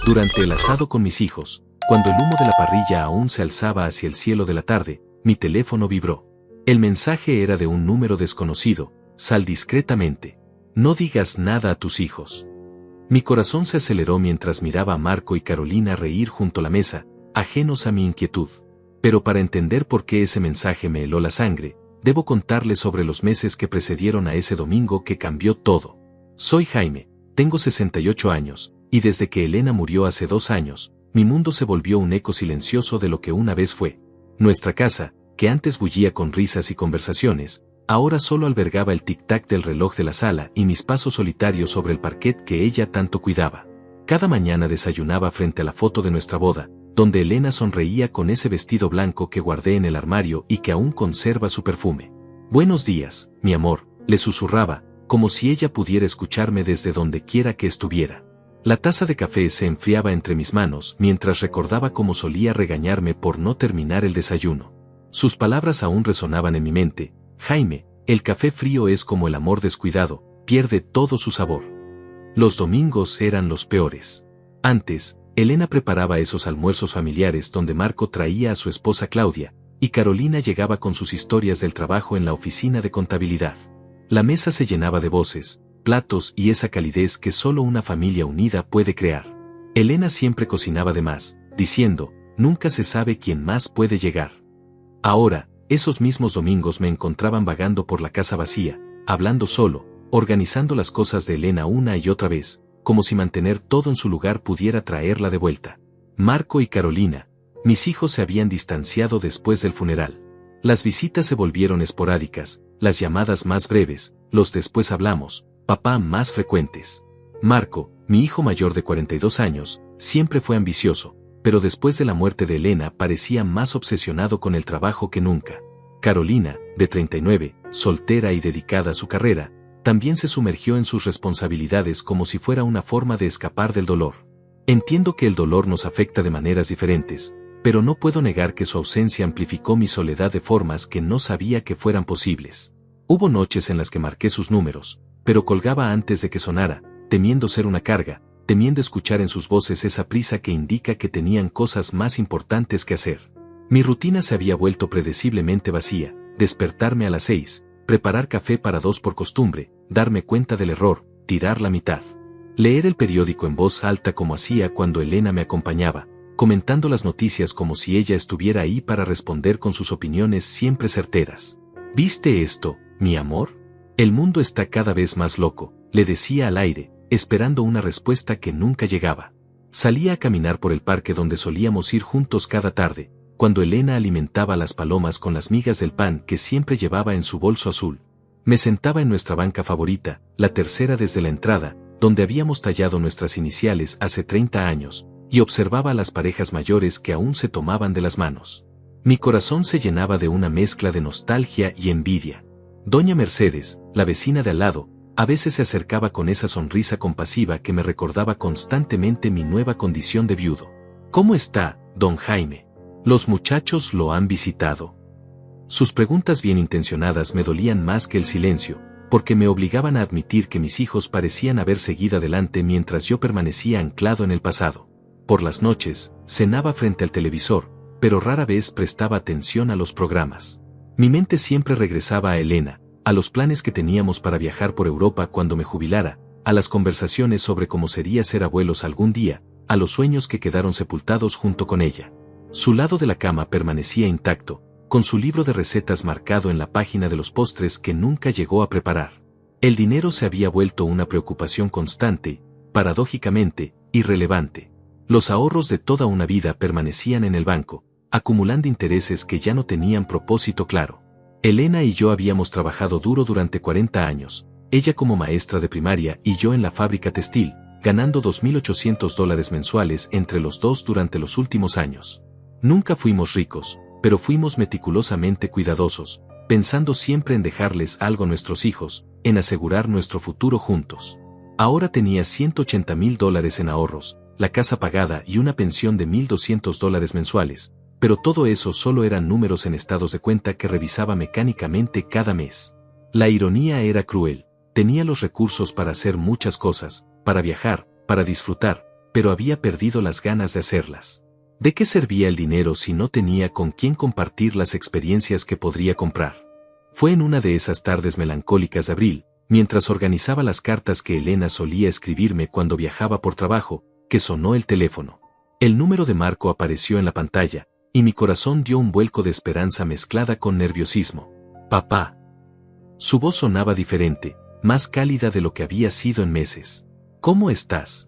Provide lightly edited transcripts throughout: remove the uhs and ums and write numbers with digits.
Durante el asado con mis hijos, cuando el humo de la parrilla aún se alzaba hacia el cielo de la tarde, mi teléfono vibró. El mensaje era de un número desconocido: sal discretamente. No digas nada a tus hijos. Mi corazón se aceleró mientras miraba a Marco y Carolina reír junto a la mesa, ajenos a mi inquietud. Pero para entender por qué ese mensaje me heló la sangre, debo contarles sobre los meses que precedieron a ese domingo que cambió todo. Soy Jaime, tengo 68 años, y desde que Elena murió hace 2 años, mi mundo se volvió un eco silencioso de lo que una vez fue. Nuestra casa, que antes bullía con risas y conversaciones, ahora solo albergaba el tic-tac del reloj de la sala y mis pasos solitarios sobre el parquet que ella tanto cuidaba. Cada mañana desayunaba frente a la foto de nuestra boda, donde Elena sonreía con ese vestido blanco que guardé en el armario y que aún conserva su perfume. «Buenos días, mi amor», le susurraba, como si ella pudiera escucharme desde donde quiera que estuviera. La taza de café se enfriaba entre mis manos mientras recordaba cómo solía regañarme por no terminar el desayuno. Sus palabras aún resonaban en mi mente: «Jaime, el café frío es como el amor descuidado, pierde todo su sabor». Los domingos eran los peores. Antes, Elena preparaba esos almuerzos familiares donde Marco traía a su esposa Claudia, y Carolina llegaba con sus historias del trabajo en la oficina de contabilidad. La mesa se llenaba de voces, platos y esa calidez que solo una familia unida puede crear. Elena siempre cocinaba de más, diciendo: «Nunca se sabe quién más puede llegar». Ahora, esos mismos domingos me encontraban vagando por la casa vacía, hablando solo, organizando las cosas de Elena una y otra vez, como si mantener todo en su lugar pudiera traerla de vuelta. Marco y Carolina, mis hijos, se habían distanciado después del funeral. Las visitas se volvieron esporádicas, las llamadas más breves, los después hablamos, papá, más frecuentes. Marco, mi hijo mayor de 42 años, siempre fue ambicioso, pero después de la muerte de Elena parecía más obsesionado con el trabajo que nunca. Carolina, de 39, soltera y dedicada a su carrera, también se sumergió en sus responsabilidades como si fuera una forma de escapar del dolor. Entiendo que el dolor nos afecta de maneras diferentes, pero no puedo negar que su ausencia amplificó mi soledad de formas que no sabía que fueran posibles. Hubo noches en las que marqué sus números, pero colgaba antes de que sonara, temiendo ser una carga, temiendo escuchar en sus voces esa prisa que indica que tenían cosas más importantes que hacer. Mi rutina se había vuelto predeciblemente vacía: despertarme a las 6, preparar café para 2 por costumbre, darme cuenta del error, tirar la mitad. Leer el periódico en voz alta como hacía cuando Elena me acompañaba, comentando las noticias como si ella estuviera ahí para responder con sus opiniones siempre certeras. «¿Viste esto, mi amor? El mundo está cada vez más loco», le decía al aire, esperando una respuesta que nunca llegaba. Salía a caminar por el parque donde solíamos ir juntos cada tarde, cuando Elena alimentaba a las palomas con las migas del pan que siempre llevaba en su bolso azul. Me sentaba en nuestra banca favorita, la tercera desde la entrada, donde habíamos tallado nuestras iniciales hace 30 años, y observaba a las parejas mayores que aún se tomaban de las manos. Mi corazón se llenaba de una mezcla de nostalgia y envidia. Doña Mercedes, la vecina de al lado, a veces se acercaba con esa sonrisa compasiva que me recordaba constantemente mi nueva condición de viudo. «¿Cómo está, don Jaime? Los muchachos lo han visitado». Sus preguntas bien intencionadas me dolían más que el silencio, porque me obligaban a admitir que mis hijos parecían haber seguido adelante mientras yo permanecía anclado en el pasado. Por las noches, cenaba frente al televisor, pero rara vez prestaba atención a los programas. Mi mente siempre regresaba a Elena, a los planes que teníamos para viajar por Europa cuando me jubilara, a las conversaciones sobre cómo sería ser abuelos algún día, a los sueños que quedaron sepultados junto con ella. Su lado de la cama permanecía intacto, con su libro de recetas marcado en la página de los postres que nunca llegó a preparar. El dinero se había vuelto una preocupación constante, paradójicamente, irrelevante. Los ahorros de toda una vida permanecían en el banco, acumulando intereses que ya no tenían propósito claro. Elena y yo habíamos trabajado duro durante 40 años, ella como maestra de primaria y yo en la fábrica textil, ganando $2.800 mensuales entre los dos durante los últimos años. Nunca fuimos ricos, pero fuimos meticulosamente cuidadosos, pensando siempre en dejarles algo a nuestros hijos, en asegurar nuestro futuro juntos. Ahora tenía $180.000 en ahorros, la casa pagada y una pensión de $1.200 mensuales, pero todo eso solo eran números en estados de cuenta que revisaba mecánicamente cada mes. La ironía era cruel: tenía los recursos para hacer muchas cosas, para viajar, para disfrutar, pero había perdido las ganas de hacerlas. ¿De qué servía el dinero si no tenía con quién compartir las experiencias que podría comprar? Fue en una de esas tardes melancólicas de abril, mientras organizaba las cartas que Elena solía escribirme cuando viajaba por trabajo, que sonó el teléfono. El número de Marco apareció en la pantalla, y mi corazón dio un vuelco de esperanza mezclada con nerviosismo. «Papá». Su voz sonaba diferente, más cálida de lo que había sido en meses. «¿Cómo estás?»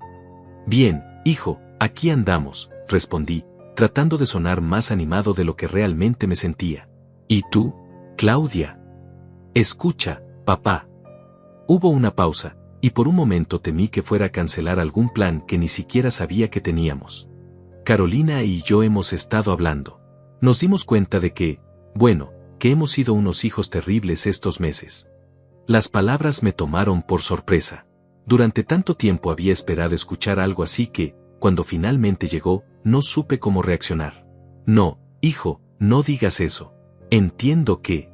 «Bien, hijo, aquí andamos», respondí, tratando de sonar más animado de lo que realmente me sentía. «¿Y tú, Claudia?» «Escucha, papá». Hubo una pausa, y por un momento temí que fuera a cancelar algún plan que ni siquiera sabía que teníamos. «Carolina y yo hemos estado hablando. Nos dimos cuenta de que, bueno, que hemos sido unos hijos terribles estos meses». Las palabras me tomaron por sorpresa. Durante tanto tiempo había esperado escuchar algo así que, cuando finalmente llegó, no supe cómo reaccionar. «No, hijo, no digas eso. Entiendo que...»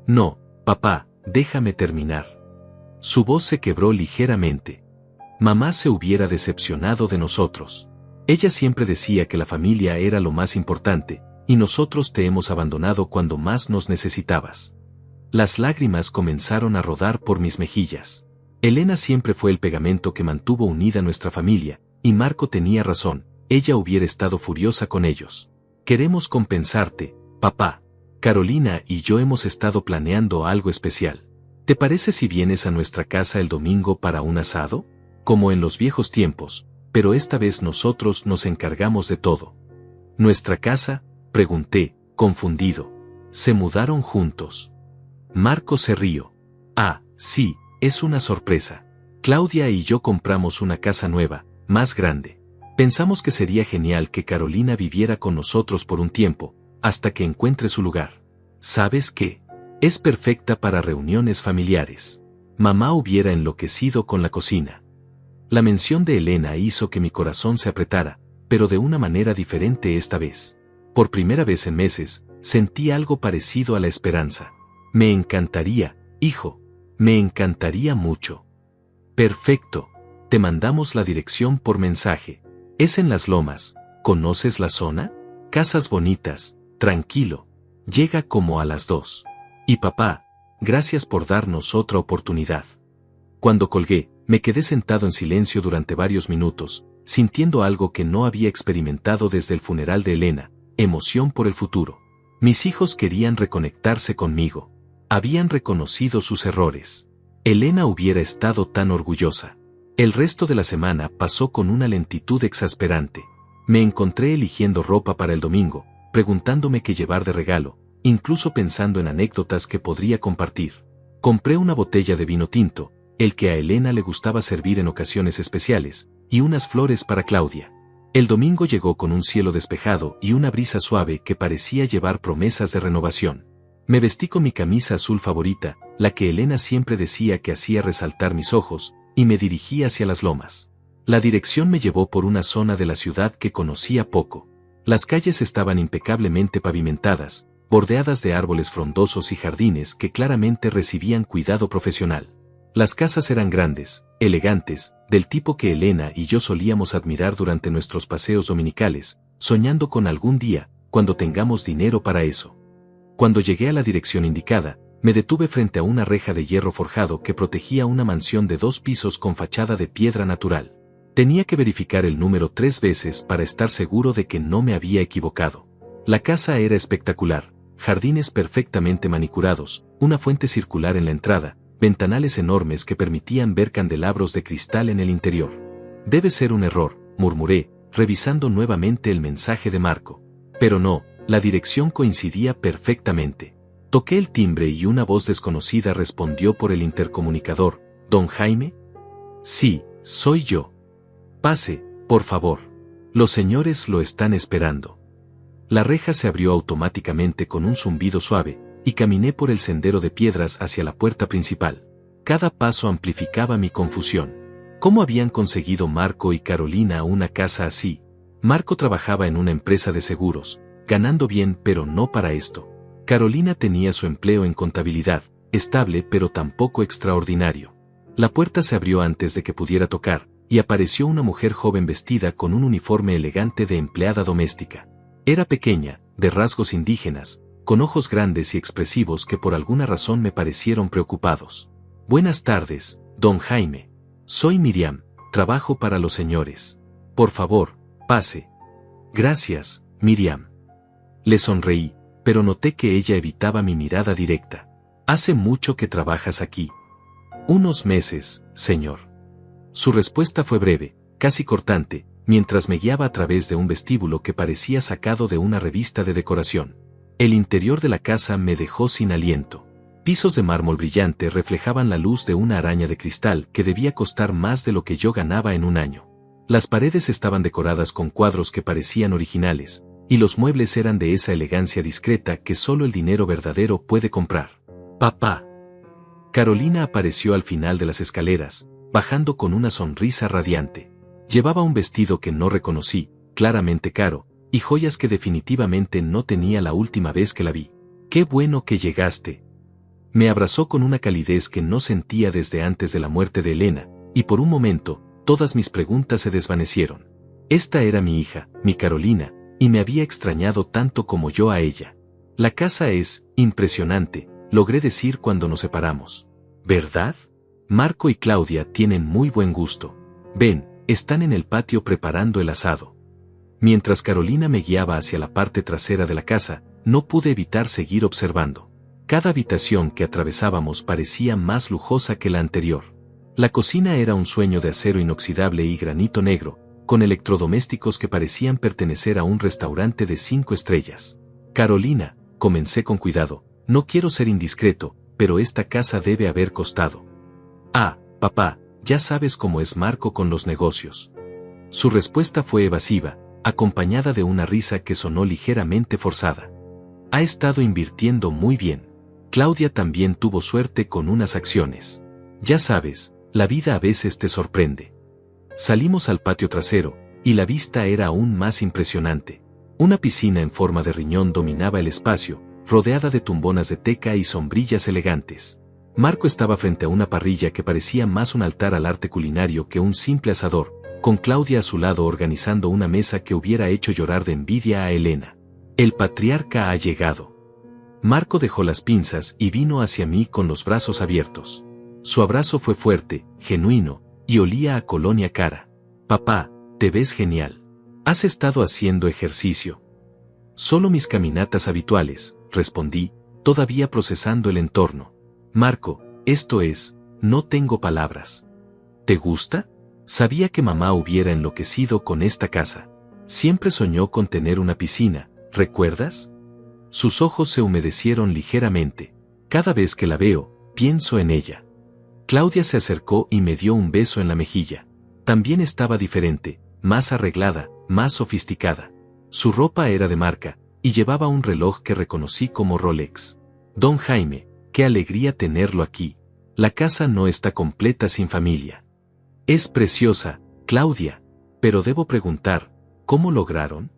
«No, papá, déjame terminar». Su voz se quebró ligeramente. «Mamá se hubiera decepcionado de nosotros. Ella siempre decía que la familia era lo más importante, y nosotros te hemos abandonado cuando más nos necesitabas». Las lágrimas comenzaron a rodar por mis mejillas. Elena siempre fue el pegamento que mantuvo unida nuestra familia, y Marco tenía razón, ella hubiera estado furiosa con ellos. «Queremos compensarte, papá. Carolina y yo hemos estado planeando algo especial. ¿Te parece si vienes a nuestra casa el domingo para un asado? Como en los viejos tiempos, pero esta vez nosotros nos encargamos de todo». «¿Nuestra casa?», pregunté, confundido. «¿Se mudaron juntos?». Marco se rió. «Ah, sí, es una sorpresa. Claudia y yo compramos una casa nueva, más grande. Pensamos que sería genial que Carolina viviera con nosotros por un tiempo, hasta que encuentre su lugar. ¿Sabes qué? Es perfecta para reuniones familiares». Mamá hubiera enloquecido con la cocina. La mención de Elena hizo que mi corazón se apretara, pero de una manera diferente esta vez. Por primera vez en meses, sentí algo parecido a la esperanza. «Me encantaría, hijo. Me encantaría mucho». «Perfecto. Te mandamos la dirección por mensaje. Es en Las Lomas. ¿Conoces la zona? Casas bonitas, tranquilo. Llega como a las 2. Y papá, gracias por darnos otra oportunidad». Cuando colgué, me quedé sentado en silencio durante varios minutos, sintiendo algo que no había experimentado desde el funeral de Elena, emoción por el futuro. Mis hijos querían reconectarse conmigo. Habían reconocido sus errores. Elena hubiera estado tan orgullosa. El resto de la semana pasó con una lentitud exasperante. Me encontré eligiendo ropa para el domingo, preguntándome qué llevar de regalo, incluso pensando en anécdotas que podría compartir. Compré una botella de vino tinto, el que a Elena le gustaba servir en ocasiones especiales, y unas flores para Claudia. El domingo llegó con un cielo despejado y una brisa suave que parecía llevar promesas de renovación. Me vestí con mi camisa azul favorita, la que Elena siempre decía que hacía resaltar mis ojos, y me dirigí hacia Las Lomas. La dirección me llevó por una zona de la ciudad que conocía poco. Las calles estaban impecablemente pavimentadas, bordeadas de árboles frondosos y jardines que claramente recibían cuidado profesional. Las casas eran grandes, elegantes, del tipo que Elena y yo solíamos admirar durante nuestros paseos dominicales, soñando con algún día, cuando tengamos dinero para eso. Cuando llegué a la dirección indicada, me detuve frente a una reja de hierro forjado que protegía una mansión de 2 pisos con fachada de piedra natural. Tenía que verificar el número 3 veces para estar seguro de que no me había equivocado. La casa era espectacular, jardines perfectamente manicurados, una fuente circular en la entrada, ventanales enormes que permitían ver candelabros de cristal en el interior. «Debe ser un error», murmuré, revisando nuevamente el mensaje de Marco. Pero no, la dirección coincidía perfectamente. Toqué el timbre y una voz desconocida respondió por el intercomunicador. «¿Don Jaime?» «Sí, soy yo». «Pase, por favor. Los señores lo están esperando». La reja se abrió automáticamente con un zumbido suave, y caminé por el sendero de piedras hacia la puerta principal. Cada paso amplificaba mi confusión. ¿Cómo habían conseguido Marco y Carolina una casa así? Marco trabajaba en una empresa de seguros, ganando bien pero no para esto. Carolina tenía su empleo en contabilidad, estable pero tampoco extraordinario. La puerta se abrió antes de que pudiera tocar, y apareció una mujer joven vestida con un uniforme elegante de empleada doméstica. Era pequeña, de rasgos indígenas, con ojos grandes y expresivos que por alguna razón me parecieron preocupados. Buenas tardes, don Jaime. Soy Miriam, trabajo para los señores. Por favor, pase. Gracias, Miriam. Le sonreí, pero noté que ella evitaba mi mirada directa. ¿Hace mucho que trabajas aquí? Unos meses, señor. Su respuesta fue breve, casi cortante, mientras me guiaba a través de un vestíbulo que parecía sacado de una revista de decoración. El interior de la casa me dejó sin aliento. Pisos de mármol brillante reflejaban la luz de una araña de cristal que debía costar más de lo que yo ganaba en un año. Las paredes estaban decoradas con cuadros que parecían originales, y los muebles eran de esa elegancia discreta que solo el dinero verdadero puede comprar. Papá. Carolina apareció al final de las escaleras, bajando con una sonrisa radiante. Llevaba un vestido que no reconocí, claramente caro, y joyas que definitivamente no tenía la última vez que la vi. ¡Qué bueno que llegaste! Me abrazó con una calidez que no sentía desde antes de la muerte de Elena, y por un momento, todas mis preguntas se desvanecieron. Esta era mi hija, mi Carolina, y me había extrañado tanto como yo a ella. La casa es impresionante, logré decir cuando nos separamos. ¿Verdad? Marco y Claudia tienen muy buen gusto. Ven, están en el patio preparando el asado. Mientras Carolina me guiaba hacia la parte trasera de la casa, no pude evitar seguir observando. Cada habitación que atravesábamos parecía más lujosa que la anterior. La cocina era un sueño de acero inoxidable y granito negro, con electrodomésticos que parecían pertenecer a un restaurante de 5 estrellas. Carolina, comencé con cuidado, no quiero ser indiscreto, pero esta casa debe haber costado. Ah, papá, ya sabes cómo es Marco con los negocios. Su respuesta fue evasiva, acompañada de una risa que sonó ligeramente forzada. Ha estado invirtiendo muy bien. Claudia también tuvo suerte con unas acciones. Ya sabes, la vida a veces te sorprende. Salimos al patio trasero, y la vista era aún más impresionante. Una piscina en forma de riñón dominaba el espacio, rodeada de tumbonas de teca y sombrillas elegantes. Marco estaba frente a una parrilla que parecía más un altar al arte culinario que un simple asador, con Claudia a su lado organizando una mesa que hubiera hecho llorar de envidia a Elena. El patriarca ha llegado. Marco dejó las pinzas y vino hacia mí con los brazos abiertos. Su abrazo fue fuerte, genuino, y olía a colonia cara. Papá, te ves genial. ¿Has estado haciendo ejercicio? Solo mis caminatas habituales, respondí, todavía procesando el entorno. Marco, esto es, no tengo palabras. ¿Te gusta? Sabía que mamá hubiera enloquecido con esta casa. Siempre soñó con tener una piscina, ¿recuerdas? Sus ojos se humedecieron ligeramente. Cada vez que la veo, pienso en ella. Claudia se acercó y me dio un beso en la mejilla. También estaba diferente, más arreglada, más sofisticada. Su ropa era de marca, y llevaba un reloj que reconocí como Rolex. Don Jaime, qué alegría tenerlo aquí. La casa no está completa sin familia. Es preciosa, Claudia, pero debo preguntar, ¿cómo lograron?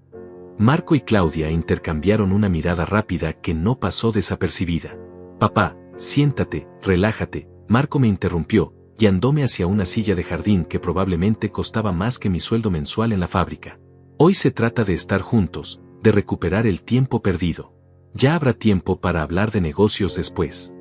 Marco y Claudia intercambiaron una mirada rápida que no pasó desapercibida. Papá, siéntate, relájate. Marco me interrumpió, guiándome hacia una silla de jardín que probablemente costaba más que mi sueldo mensual en la fábrica. Hoy se trata de estar juntos, de recuperar el tiempo perdido. Ya habrá tiempo para hablar de negocios después.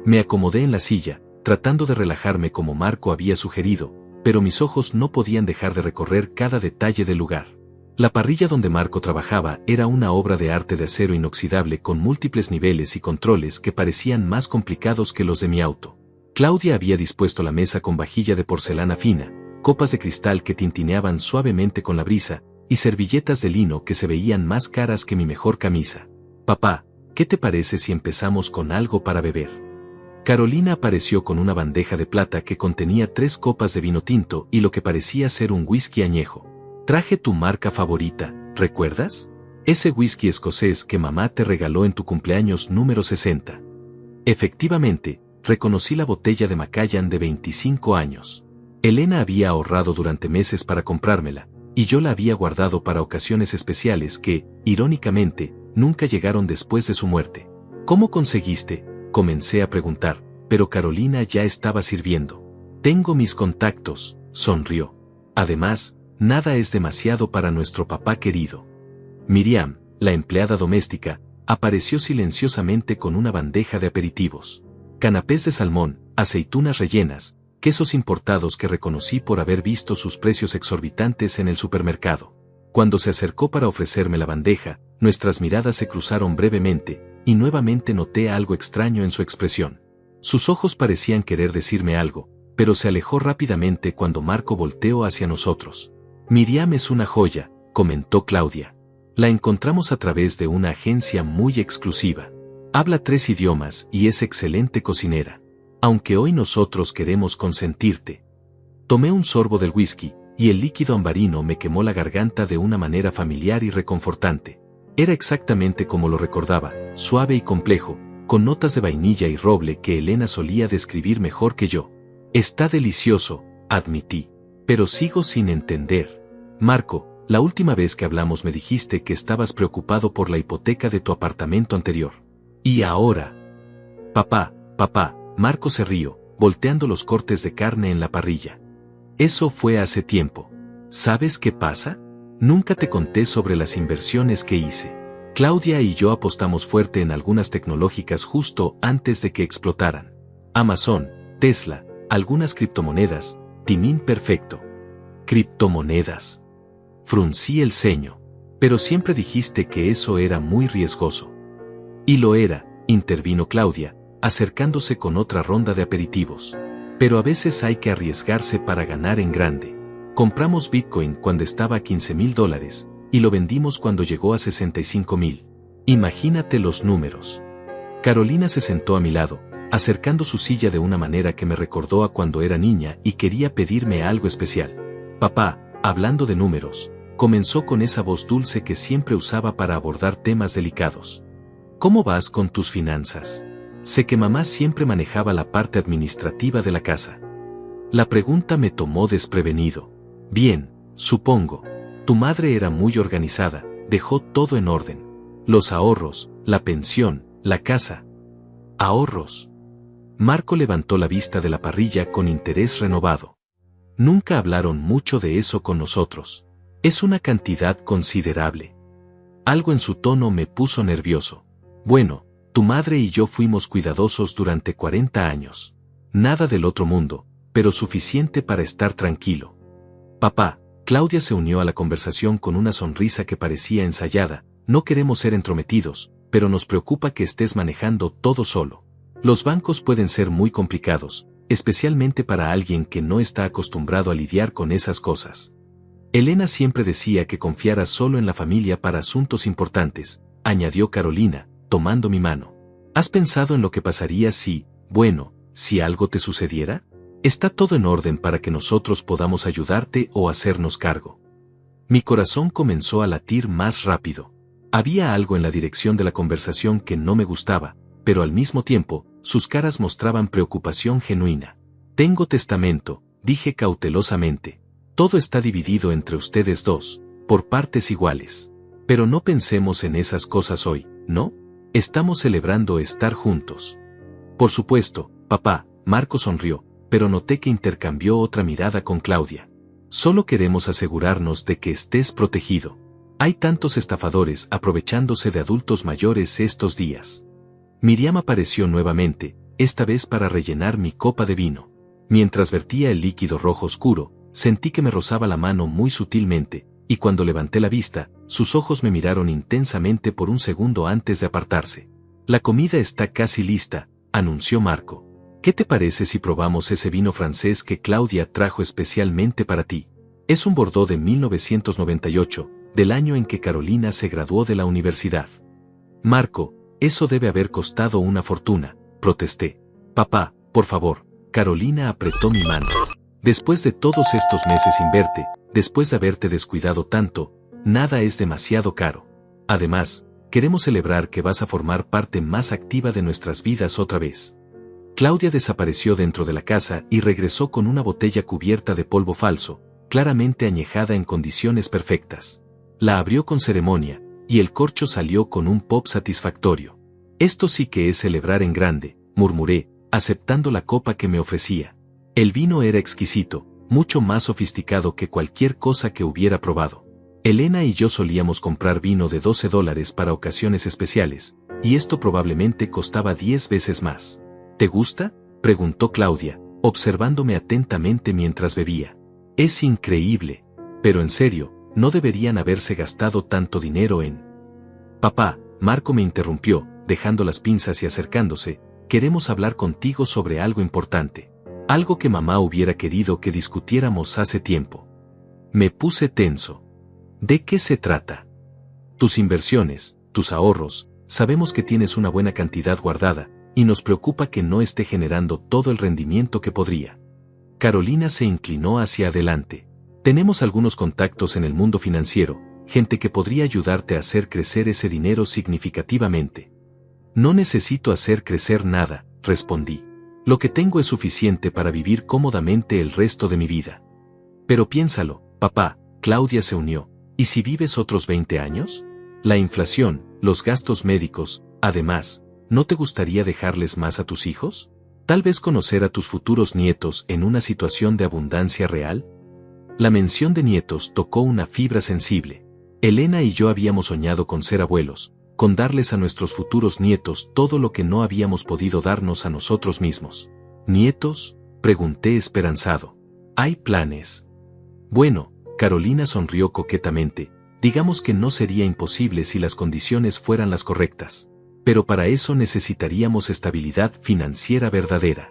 Me acomodé en la silla, tratando de relajarme como Marco había sugerido, pero mis ojos no podían dejar de recorrer cada detalle del lugar. La parrilla donde Marco trabajaba era una obra de arte de acero inoxidable con múltiples niveles y controles que parecían más complicados que los de mi auto. Claudia había dispuesto la mesa con vajilla de porcelana fina, copas de cristal que tintineaban suavemente con la brisa, y servilletas de lino que se veían más caras que mi mejor camisa. Papá, ¿qué te parece si empezamos con algo para beber? Carolina apareció con una bandeja de plata que contenía 3 copas de vino tinto y lo que parecía ser un whisky añejo. Traje tu marca favorita, ¿recuerdas? Ese whisky escocés que mamá te regaló en tu cumpleaños número 60. Efectivamente, reconocí la botella de Macallan de 25 años. Elena había ahorrado durante meses para comprármela, y yo la había guardado para ocasiones especiales que, irónicamente, nunca llegaron después de su muerte. ¿Cómo conseguiste? Comencé a preguntar, pero Carolina ya estaba sirviendo. Tengo mis contactos, sonrió. Además, nada es demasiado para nuestro papá querido. Miriam, la empleada doméstica, apareció silenciosamente con una bandeja de aperitivos. Canapés de salmón, aceitunas rellenas, quesos importados que reconocí por haber visto sus precios exorbitantes en el supermercado. Cuando se acercó para ofrecerme la bandeja, nuestras miradas se cruzaron brevemente, y nuevamente noté algo extraño en su expresión. Sus ojos parecían querer decirme algo, pero se alejó rápidamente cuando Marco volteó hacia nosotros. Miriam es una joya, comentó Claudia. La encontramos a través de una agencia muy exclusiva. Habla 3 idiomas y es excelente cocinera. Aunque hoy nosotros queremos consentirte. Tomé un sorbo del whisky, y el líquido ambarino me quemó la garganta de una manera familiar y reconfortante. Era exactamente como lo recordaba, suave y complejo, con notas de vainilla y roble que Elena solía describir mejor que yo. Está delicioso, admití. Pero sigo sin entender. Marco, la última vez que hablamos me dijiste que estabas preocupado por la hipoteca de tu apartamento anterior. ¿Y ahora? Papá, Marco se rió, volteando los cortes de carne en la parrilla. Eso fue hace tiempo. ¿Sabes qué pasa? Nunca te conté sobre las inversiones que hice. Claudia y yo apostamos fuerte en algunas tecnológicas justo antes de que explotaran. Amazon, Tesla, algunas criptomonedas, timín perfecto. ¿Criptomonedas? Fruncí el ceño. Pero siempre dijiste que eso era muy riesgoso. Y lo era, intervino Claudia, acercándose con otra ronda de aperitivos. Pero a veces hay que arriesgarse para ganar en grande. Compramos Bitcoin cuando estaba a $15,000 y lo vendimos cuando llegó a 65,000. Imagínate los números. Carolina se sentó a mi lado, acercando su silla de una manera que me recordó a cuando era niña y quería pedirme algo especial. Papá, hablando de números, comenzó con esa voz dulce que siempre usaba para abordar temas delicados. ¿Cómo vas con tus finanzas? Sé que mamá siempre manejaba la parte administrativa de la casa. La pregunta me tomó desprevenido. Bien, supongo. Tu madre era muy organizada, dejó todo en orden. Los ahorros, la pensión, la casa. ¿Ahorros? Marco levantó la vista de la parrilla con interés renovado. Nunca hablaron mucho de eso con nosotros. Es una cantidad considerable. Algo en su tono me puso nervioso. Bueno, tu madre y yo fuimos cuidadosos durante 40 años. Nada del otro mundo, pero suficiente para estar tranquilo. Papá, Claudia se unió a la conversación con una sonrisa que parecía ensayada. No queremos ser entrometidos, pero nos preocupa que estés manejando todo solo. Los bancos pueden ser muy complicados, especialmente para alguien que no está acostumbrado a lidiar con esas cosas. Elena siempre decía que confiaras solo en la familia para asuntos importantes, añadió Carolina, tomando mi mano. ¿Has pensado en lo que pasaría si algo te sucediera? Está todo en orden para que nosotros podamos ayudarte o hacernos cargo. Mi corazón comenzó a latir más rápido. Había algo en la dirección de la conversación que no me gustaba, pero al mismo tiempo, sus caras mostraban preocupación genuina. Tengo testamento, dije cautelosamente. Todo está dividido entre ustedes dos, por partes iguales. Pero no pensemos en esas cosas hoy, ¿no? Estamos celebrando estar juntos. Por supuesto, papá, Marco sonrió, pero noté que intercambió otra mirada con Claudia. Solo queremos asegurarnos de que estés protegido. Hay tantos estafadores aprovechándose de adultos mayores estos días. Miriam apareció nuevamente, esta vez para rellenar mi copa de vino. Mientras vertía el líquido rojo oscuro, sentí que me rozaba la mano muy sutilmente, y cuando levanté la vista, sus ojos me miraron intensamente por un segundo antes de apartarse. La comida está casi lista, anunció Marco. ¿Qué te parece si probamos ese vino francés que Claudia trajo especialmente para ti? Es un Bordeaux de 1998, del año en que Carolina se graduó de la universidad. Marco, eso debe haber costado una fortuna, protesté. Papá, por favor. Carolina apretó mi mano. Después de todos estos meses sin verte, después de haberte descuidado tanto, nada es demasiado caro. Además, queremos celebrar que vas a formar parte más activa de nuestras vidas otra vez. Claudia desapareció dentro de la casa y regresó con una botella cubierta de polvo falso, claramente añejada en condiciones perfectas. La abrió con ceremonia, y el corcho salió con un pop satisfactorio. Esto sí que es celebrar en grande, murmuré, aceptando la copa que me ofrecía. El vino era exquisito, mucho más sofisticado que cualquier cosa que hubiera probado. Elena y yo solíamos comprar vino de $12 para ocasiones especiales, y esto probablemente costaba 10 veces más. ¿Te gusta?, preguntó Claudia, observándome atentamente mientras bebía. Es increíble. Pero en serio, no deberían haberse gastado tanto dinero en... Papá, Marco me interrumpió, dejando las pinzas y acercándose, queremos hablar contigo sobre algo importante. Algo que mamá hubiera querido que discutiéramos hace tiempo. Me puse tenso. ¿De qué se trata? Tus inversiones, tus ahorros, sabemos que tienes una buena cantidad guardada, y nos preocupa que no esté generando todo el rendimiento que podría. Carolina se inclinó hacia adelante. Tenemos algunos contactos en el mundo financiero, gente que podría ayudarte a hacer crecer ese dinero significativamente. No necesito hacer crecer nada, respondí. Lo que tengo es suficiente para vivir cómodamente el resto de mi vida. Pero piénsalo, papá, Claudia se unió. ¿Y si vives otros 20 años? La inflación, los gastos médicos, además, ¿no te gustaría dejarles más a tus hijos? Tal vez conocer a tus futuros nietos en una situación de abundancia real. La mención de nietos tocó una fibra sensible. Elena y yo habíamos soñado con ser abuelos, con darles a nuestros futuros nietos todo lo que no habíamos podido darnos a nosotros mismos. ¿Nietos?, pregunté esperanzado. ¿Hay planes? Bueno, Carolina sonrió coquetamente, digamos que no sería imposible si las condiciones fueran las correctas. Pero para eso necesitaríamos estabilidad financiera verdadera.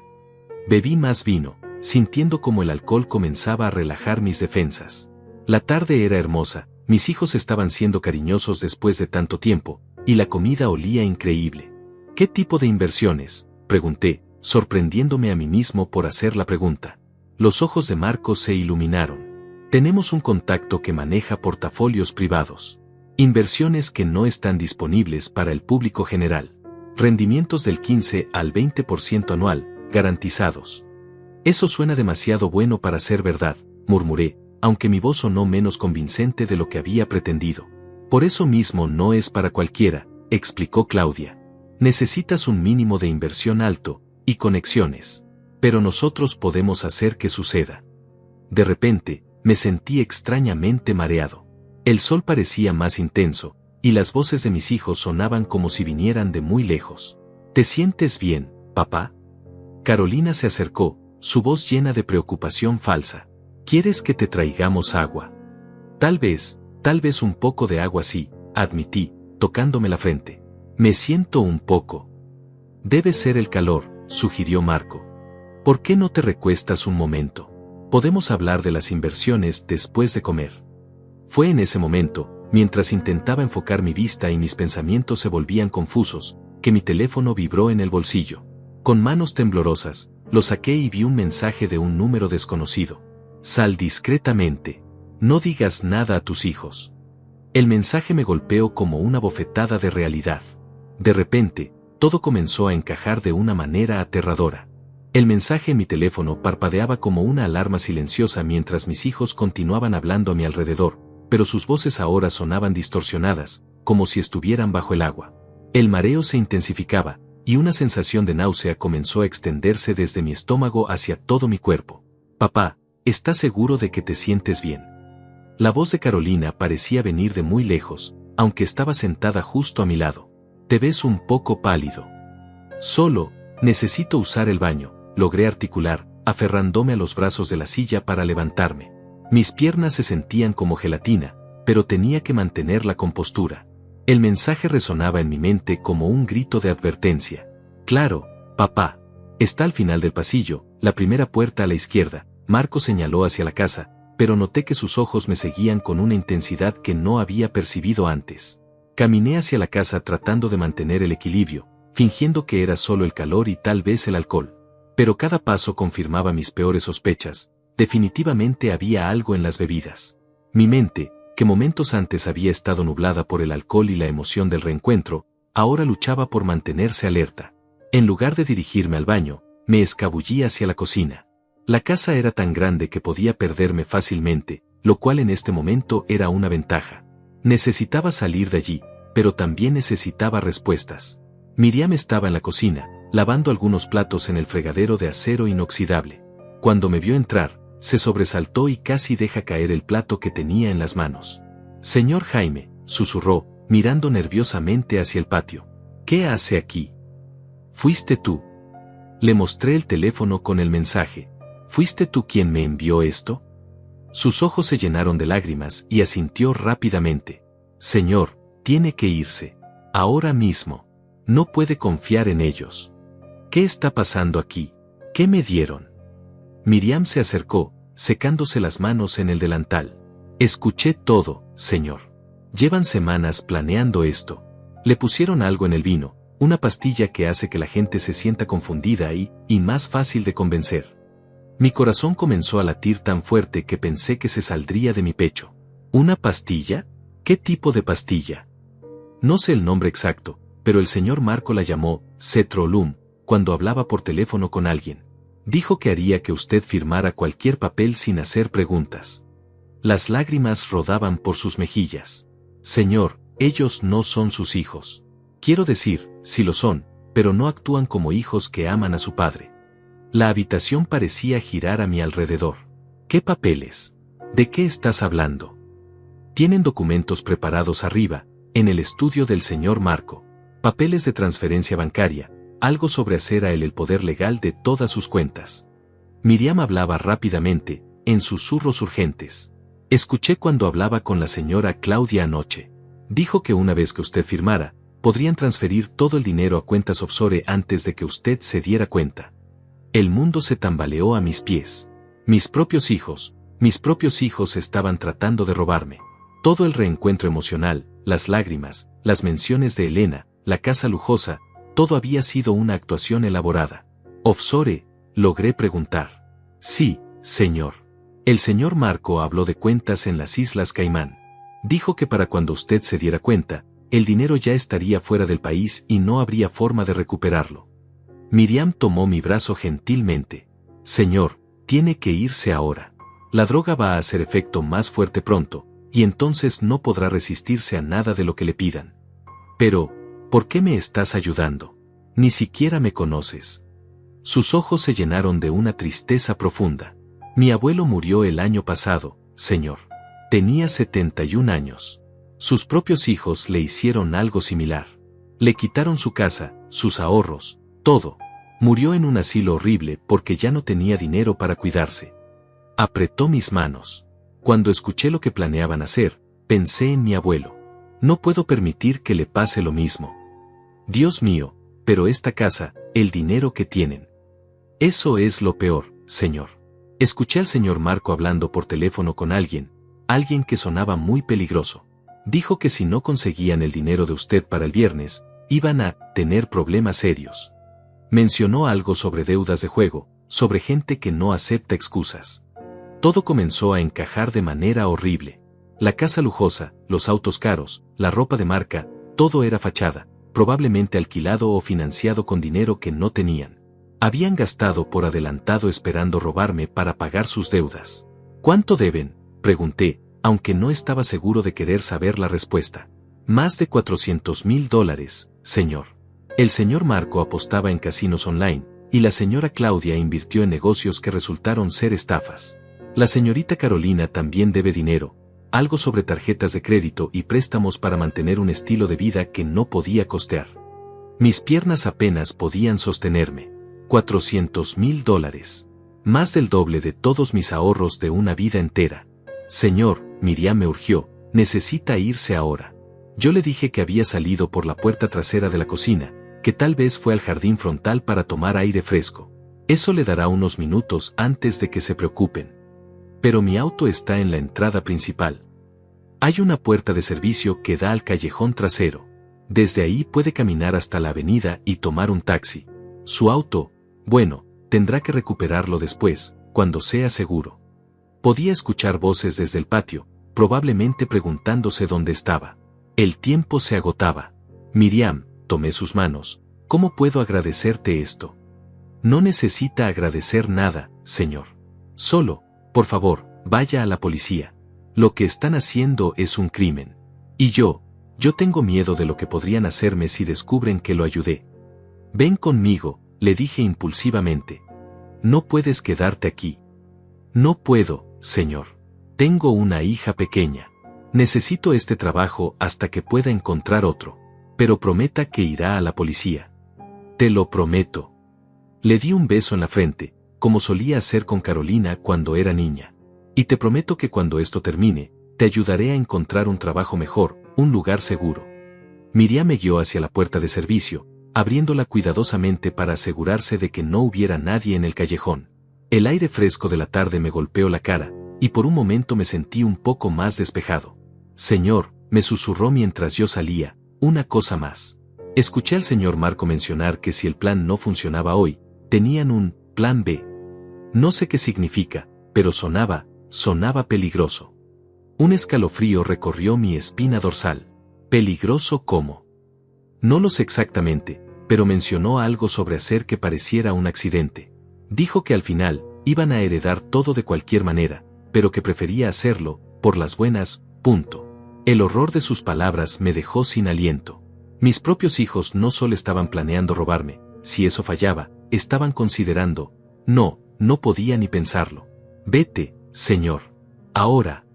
Bebí más vino, sintiendo como el alcohol comenzaba a relajar mis defensas. La tarde era hermosa, mis hijos estaban siendo cariñosos después de tanto tiempo, y la comida olía increíble. ¿Qué tipo de inversiones?, pregunté, sorprendiéndome a mí mismo por hacer la pregunta. Los ojos de Marco se iluminaron. Tenemos un contacto que maneja portafolios privados. Inversiones que no están disponibles para el público general. Rendimientos del 15 al 20% anual, garantizados. Eso suena demasiado bueno para ser verdad, murmuré, aunque mi voz sonó menos convincente de lo que había pretendido. Por eso mismo no es para cualquiera, explicó Claudia. Necesitas un mínimo de inversión alto, y conexiones. Pero nosotros podemos hacer que suceda. De repente, me sentí extrañamente mareado. El sol parecía más intenso, y las voces de mis hijos sonaban como si vinieran de muy lejos. ¿Te sientes bien, papá? Carolina se acercó, su voz llena de preocupación falsa. ¿Quieres que te traigamos agua? Tal vez un poco de agua sí, admití, tocándome la frente. Me siento un poco. Debe ser el calor, sugirió Marco. ¿Por qué no te recuestas un momento? Podemos hablar de las inversiones después de comer. Fue en ese momento, mientras intentaba enfocar mi vista y mis pensamientos se volvían confusos, que mi teléfono vibró en el bolsillo. Con manos temblorosas, lo saqué y vi un mensaje de un número desconocido. Sal discretamente. No digas nada a tus hijos. El mensaje me golpeó como una bofetada de realidad. De repente, todo comenzó a encajar de una manera aterradora. El mensaje en mi teléfono parpadeaba como una alarma silenciosa mientras mis hijos continuaban hablando a mi alrededor, pero sus voces ahora sonaban distorsionadas, como si estuvieran bajo el agua. El mareo se intensificaba, y una sensación de náusea comenzó a extenderse desde mi estómago hacia todo mi cuerpo. Papá, ¿estás seguro de que te sientes bien? La voz de Carolina parecía venir de muy lejos, aunque estaba sentada justo a mi lado. Te ves un poco pálido. Solo, necesito usar el baño, logré articular, aferrándome a los brazos de la silla para levantarme. Mis piernas se sentían como gelatina, pero tenía que mantener la compostura. El mensaje resonaba en mi mente como un grito de advertencia. Claro, papá. Está al final del pasillo, la primera puerta a la izquierda. Marco señaló hacia la casa, pero noté que sus ojos me seguían con una intensidad que no había percibido antes. Caminé hacia la casa tratando de mantener el equilibrio, fingiendo que era solo el calor y tal vez el alcohol. Pero cada paso confirmaba mis peores sospechas. Definitivamente había algo en las bebidas. Mi mente, que momentos antes había estado nublada por el alcohol y la emoción del reencuentro, ahora luchaba por mantenerse alerta. En lugar de dirigirme al baño, me escabullí hacia la cocina. La casa era tan grande que podía perderme fácilmente, lo cual en este momento era una ventaja. Necesitaba salir de allí, pero también necesitaba respuestas. Miriam estaba en la cocina, lavando algunos platos en el fregadero de acero inoxidable. Cuando me vio entrar, Se sobresaltó y casi deja caer el plato que tenía en las manos. Señor Jaime, susurró, mirando nerviosamente hacia el patio. ¿Qué hace aquí? ¿Fuiste tú? Le mostré el teléfono con el mensaje. ¿Fuiste tú quien me envió esto? Sus ojos se llenaron de lágrimas y asintió rápidamente. Señor, tiene que irse. Ahora mismo. No puede confiar en ellos. ¿Qué está pasando aquí? ¿Qué me dieron? Miriam se acercó, secándose las manos en el delantal. Escuché todo, señor. Llevan semanas planeando esto. Le pusieron algo en el vino, una pastilla que hace que la gente se sienta confundida y más fácil de convencer. Mi corazón comenzó a latir tan fuerte que pensé que se saldría de mi pecho. ¿Una pastilla? ¿Qué tipo de pastilla? No sé el nombre exacto, pero el señor Marco la llamó Cetrolum cuando hablaba por teléfono con alguien. Dijo que haría que usted firmara cualquier papel sin hacer preguntas. Las lágrimas rodaban por sus mejillas. Señor, ellos no son sus hijos. Quiero decir, sí lo son, pero no actúan como hijos que aman a su padre. La habitación parecía girar a mi alrededor. ¿Qué papeles? ¿De qué estás hablando? Tienen documentos preparados arriba, en el estudio del señor Marco. Papeles de transferencia bancaria, algo sobre hacer a él el poder legal de todas sus cuentas. Miriam hablaba rápidamente, en susurros urgentes. Escuché cuando hablaba con la señora Claudia anoche. Dijo que una vez que usted firmara, podrían transferir todo el dinero a cuentas offshore antes de que usted se diera cuenta. El mundo se tambaleó a mis pies. Mis propios hijos estaban tratando de robarme. Todo el reencuentro emocional, las lágrimas, las menciones de Elena, la casa lujosa, todo había sido una actuación elaborada. ¿Offshore? Logré preguntar. Sí, señor. El señor Marco habló de cuentas en las Islas Caimán. Dijo que para cuando usted se diera cuenta, el dinero ya estaría fuera del país y no habría forma de recuperarlo. Miriam tomó mi brazo gentilmente. Señor, tiene que irse ahora. La droga va a hacer efecto más fuerte pronto, y entonces no podrá resistirse a nada de lo que le pidan. Pero, ¿por qué me estás ayudando? Ni siquiera me conoces. Sus ojos se llenaron de una tristeza profunda. Mi abuelo murió el año pasado, señor. Tenía 71 años. Sus propios hijos le hicieron algo similar. Le quitaron su casa, sus ahorros, todo. Murió en un asilo horrible porque ya no tenía dinero para cuidarse. Apretó mis manos. Cuando escuché lo que planeaban hacer, pensé en mi abuelo. No puedo permitir que le pase lo mismo. Dios mío, pero esta casa, el dinero que tienen. Eso es lo peor, señor. Escuché al señor Marco hablando por teléfono con alguien que sonaba muy peligroso. Dijo que si no conseguían el dinero de usted para el viernes, iban a tener problemas serios. Mencionó algo sobre deudas de juego, sobre gente que no acepta excusas. Todo comenzó a encajar de manera horrible. La casa lujosa, los autos caros, la ropa de marca, todo era fachada, probablemente alquilado o financiado con dinero que no tenían. Habían gastado por adelantado esperando robarme para pagar sus deudas. ¿Cuánto deben?, pregunté, aunque no estaba seguro de querer saber la respuesta. Más de $400,000, señor. El señor Marco apostaba en casinos online, y la señora Claudia invirtió en negocios que resultaron ser estafas. La señorita Carolina también debe dinero, algo sobre tarjetas de crédito y préstamos para mantener un estilo de vida que no podía costear. Mis piernas apenas podían sostenerme. $400,000. Más del doble de todos mis ahorros de una vida entera. Señor, Miriam me urgió, necesita irse ahora. Yo le dije que había salido por la puerta trasera de la cocina, que tal vez fue al jardín frontal para tomar aire fresco. Eso le dará unos minutos antes de que se preocupen. Pero mi auto está en la entrada principal. Hay una puerta de servicio que da al callejón trasero. Desde ahí puede caminar hasta la avenida y tomar un taxi. Su auto, bueno, tendrá que recuperarlo después, cuando sea seguro. Podía escuchar voces desde el patio, probablemente preguntándose dónde estaba. El tiempo se agotaba. Miriam, tomé sus manos. ¿Cómo puedo agradecerte esto? No necesita agradecer nada, señor. Solo, por favor, vaya a la policía. Lo que están haciendo es un crimen. Y yo tengo miedo de lo que podrían hacerme si descubren que lo ayudé. Ven conmigo, le dije impulsivamente. No puedes quedarte aquí. No puedo, señor. Tengo una hija pequeña. Necesito este trabajo hasta que pueda encontrar otro. Pero prometa que irá a la policía. Te lo prometo. Le di un beso en la frente, como solía hacer con Carolina cuando era niña. Y te prometo que cuando esto termine, te ayudaré a encontrar un trabajo mejor, un lugar seguro. Miriam me guió hacia la puerta de servicio, abriéndola cuidadosamente para asegurarse de que no hubiera nadie en el callejón. El aire fresco de la tarde me golpeó la cara, y por un momento me sentí un poco más despejado. Señor, me susurró mientras yo salía, una cosa más. Escuché al señor Marco mencionar que si el plan no funcionaba hoy, tenían un plan B. No sé qué significa, pero sonaba peligroso. Un escalofrío recorrió mi espina dorsal. ¿Peligroso cómo? No lo sé exactamente, pero mencionó algo sobre hacer que pareciera un accidente. Dijo que al final, iban a heredar todo de cualquier manera, pero que prefería hacerlo, por las buenas, punto. El horror de sus palabras me dejó sin aliento. Mis propios hijos no solo estaban planeando robarme, si eso fallaba, estaban considerando, no podía ni pensarlo. Vete, señor. Ahora.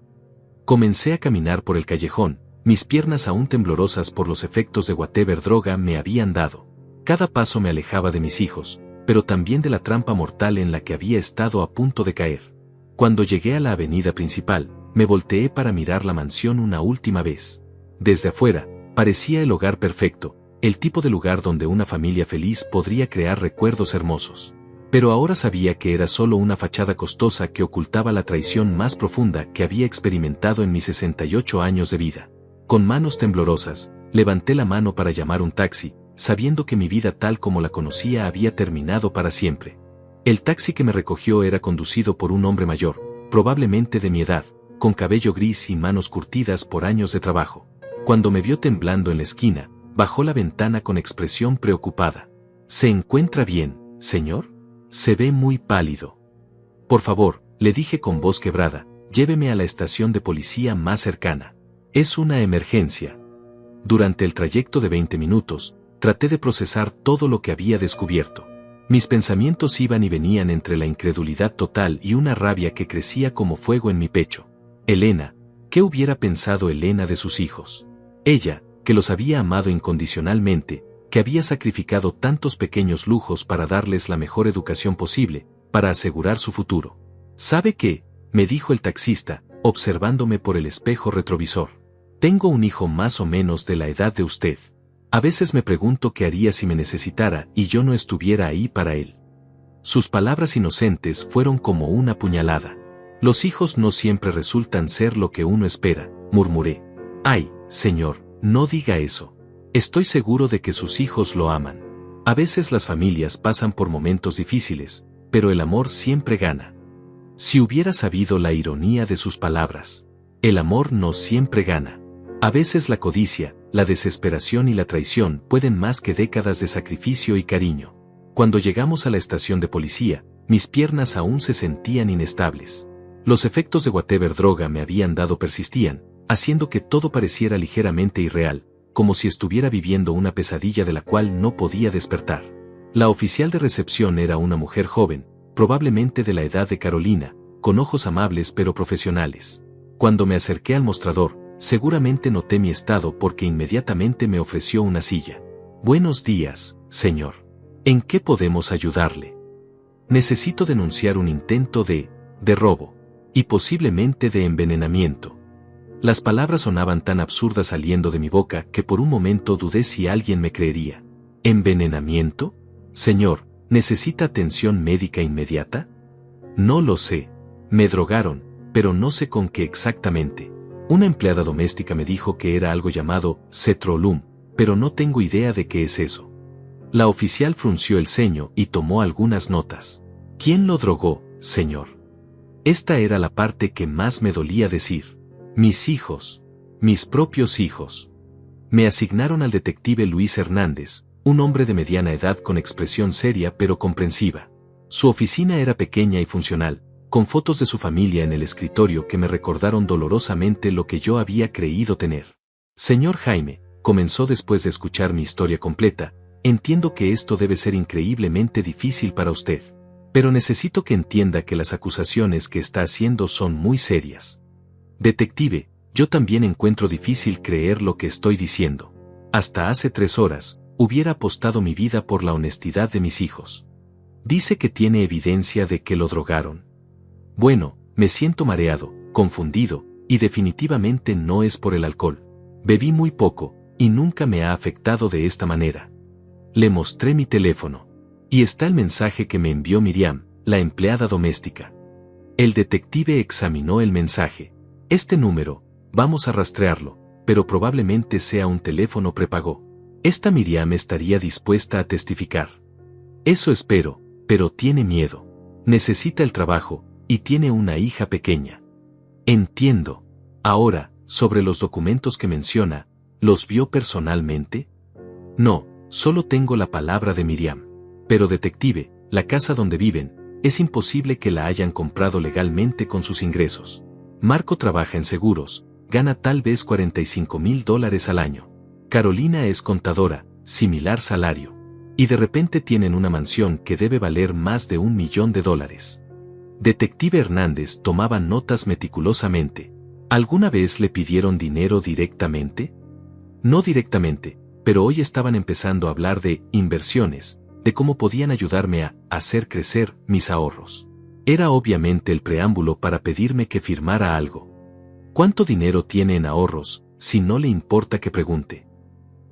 Comencé a caminar por el callejón, mis piernas aún temblorosas por los efectos de whatever droga me habían dado. Cada paso me alejaba de mis hijos, pero también de la trampa mortal en la que había estado a punto de caer. Cuando llegué a la avenida principal, me volteé para mirar la mansión una última vez. Desde afuera, parecía el hogar perfecto, el tipo de lugar donde una familia feliz podría crear recuerdos hermosos. Pero ahora sabía que era solo una fachada costosa que ocultaba la traición más profunda que había experimentado en mis 68 años de vida. Con manos temblorosas, levanté la mano para llamar un taxi, sabiendo que mi vida tal como la conocía había terminado para siempre. El taxi que me recogió era conducido por un hombre mayor, probablemente de mi edad, con cabello gris y manos curtidas por años de trabajo. Cuando me vio temblando en la esquina, bajó la ventana con expresión preocupada. ¿Se encuentra bien, señor? Se ve muy pálido. Por favor, le dije con voz quebrada, lléveme a la estación de policía más cercana. Es una emergencia. Durante el trayecto de 20 minutos, traté de procesar todo lo que había descubierto. Mis pensamientos iban y venían entre la incredulidad total y una rabia que crecía como fuego en mi pecho. Elena, ¿qué hubiera pensado Elena de sus hijos? Ella, que los había amado incondicionalmente, que había sacrificado tantos pequeños lujos para darles la mejor educación posible, para asegurar su futuro. ¿Sabe qué?, me dijo el taxista, observándome por el espejo retrovisor. Tengo un hijo más o menos de la edad de usted. A veces me pregunto qué haría si me necesitara y yo no estuviera ahí para él. Sus palabras inocentes fueron como una puñalada. Los hijos no siempre resultan ser lo que uno espera, murmuré. Ay, señor, no diga eso. Estoy seguro de que sus hijos lo aman. A veces las familias pasan por momentos difíciles, pero el amor siempre gana. Si hubiera sabido la ironía de sus palabras. El amor no siempre gana. A veces la codicia, la desesperación y la traición pueden más que décadas de sacrificio y cariño. Cuando llegamos a la estación de policía, mis piernas aún se sentían inestables. Los efectos de whatever droga me habían dado persistían, haciendo que todo pareciera ligeramente irreal, como si estuviera viviendo una pesadilla de la cual no podía despertar. La oficial de recepción era una mujer joven, probablemente de la edad de Carolina, con ojos amables pero profesionales. Cuando me acerqué al mostrador, seguramente noté mi estado porque inmediatamente me ofreció una silla. Buenos días, señor. ¿En qué podemos ayudarle? Necesito denunciar un intento de robo. Y posiblemente de envenenamiento. Las palabras sonaban tan absurdas saliendo de mi boca que por un momento dudé si alguien me creería. ¿Envenenamiento? Señor, ¿necesita atención médica inmediata? No lo sé. Me drogaron, pero no sé con qué exactamente. Una empleada doméstica me dijo que era algo llamado cetrolum, pero no tengo idea de qué es eso. La oficial frunció el ceño y tomó algunas notas. ¿Quién lo drogó, señor? Esta era la parte que más me dolía decir. Mis hijos. Mis propios hijos. Me asignaron al detective Luis Hernández, un hombre de mediana edad con expresión seria pero comprensiva. Su oficina era pequeña y funcional, con fotos de su familia en el escritorio que me recordaron dolorosamente lo que yo había creído tener. Señor Jaime, comenzó después de escuchar mi historia completa, entiendo que esto debe ser increíblemente difícil para usted. Pero necesito que entienda que las acusaciones que está haciendo son muy serias. Detective, yo también encuentro difícil creer lo que estoy diciendo. Hasta hace 3 horas, hubiera apostado mi vida por la honestidad de mis hijos. Dice que tiene evidencia de que lo drogaron. Bueno, me siento mareado, confundido, y definitivamente no es por el alcohol. Bebí muy poco, y nunca me ha afectado de esta manera. Le mostré mi teléfono. Y está el mensaje que me envió Miriam, la empleada doméstica. El detective examinó el mensaje. Este número, vamos a rastrearlo, pero probablemente sea un teléfono prepago. Esta Miriam estaría dispuesta a testificar. Eso espero, pero tiene miedo. Necesita el trabajo, y tiene una hija pequeña. Entiendo. Ahora, sobre los documentos que menciona, ¿los vio personalmente? No, solo tengo la palabra de Miriam. Pero detective, la casa donde viven, es imposible que la hayan comprado legalmente con sus ingresos. Marco trabaja en seguros, gana tal vez $45,000 al año. Carolina es contadora, similar salario. Y de repente tienen una mansión que debe valer más de $1 millón. Detective Hernández tomaba notas meticulosamente. ¿Alguna vez le pidieron dinero directamente? No directamente, pero hoy estaban empezando a hablar de inversiones, de cómo podían ayudarme a hacer crecer mis ahorros. Era obviamente el preámbulo para pedirme que firmara algo. ¿Cuánto dinero tiene en ahorros, si no le importa que pregunte?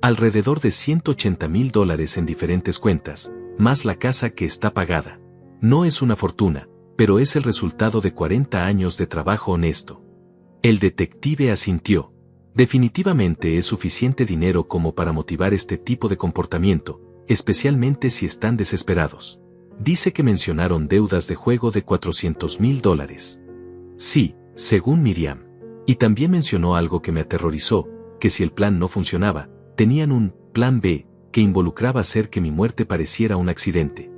Alrededor de $180,000 en diferentes cuentas, más la casa que está pagada. No es una fortuna, pero es el resultado de 40 años de trabajo honesto. El detective asintió. Definitivamente es suficiente dinero como para motivar este tipo de comportamiento, especialmente si están desesperados. Dice que mencionaron deudas de juego de $400,000. Sí, según Miriam. Y también mencionó algo que me aterrorizó, que si el plan no funcionaba, tenían un plan B, que involucraba hacer que mi muerte pareciera un accidente.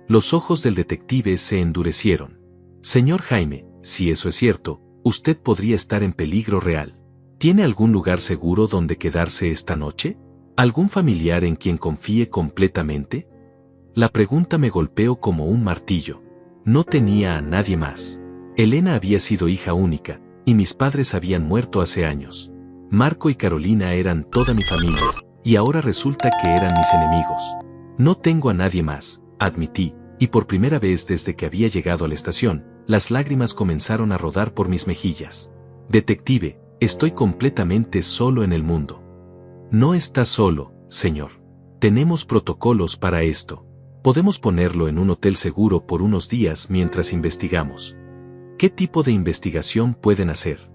Los ojos del detective se endurecieron. Señor Jaime, si eso es cierto, usted podría estar en peligro real. ¿Tiene algún lugar seguro donde quedarse esta noche? ¿Algún familiar en quien confíe completamente? La pregunta me golpeó como un martillo. No tenía a nadie más. Elena había sido hija única, y mis padres habían muerto hace años. Marco y Carolina eran toda mi familia, y ahora resulta que eran mis enemigos. No tengo a nadie más, admití, y por primera vez desde que había llegado a la estación, las lágrimas comenzaron a rodar por mis mejillas. Detective, estoy completamente solo en el mundo. No está solo, señor. Tenemos protocolos para esto. Podemos ponerlo en un hotel seguro por unos días mientras investigamos. ¿Qué tipo de investigación pueden hacer?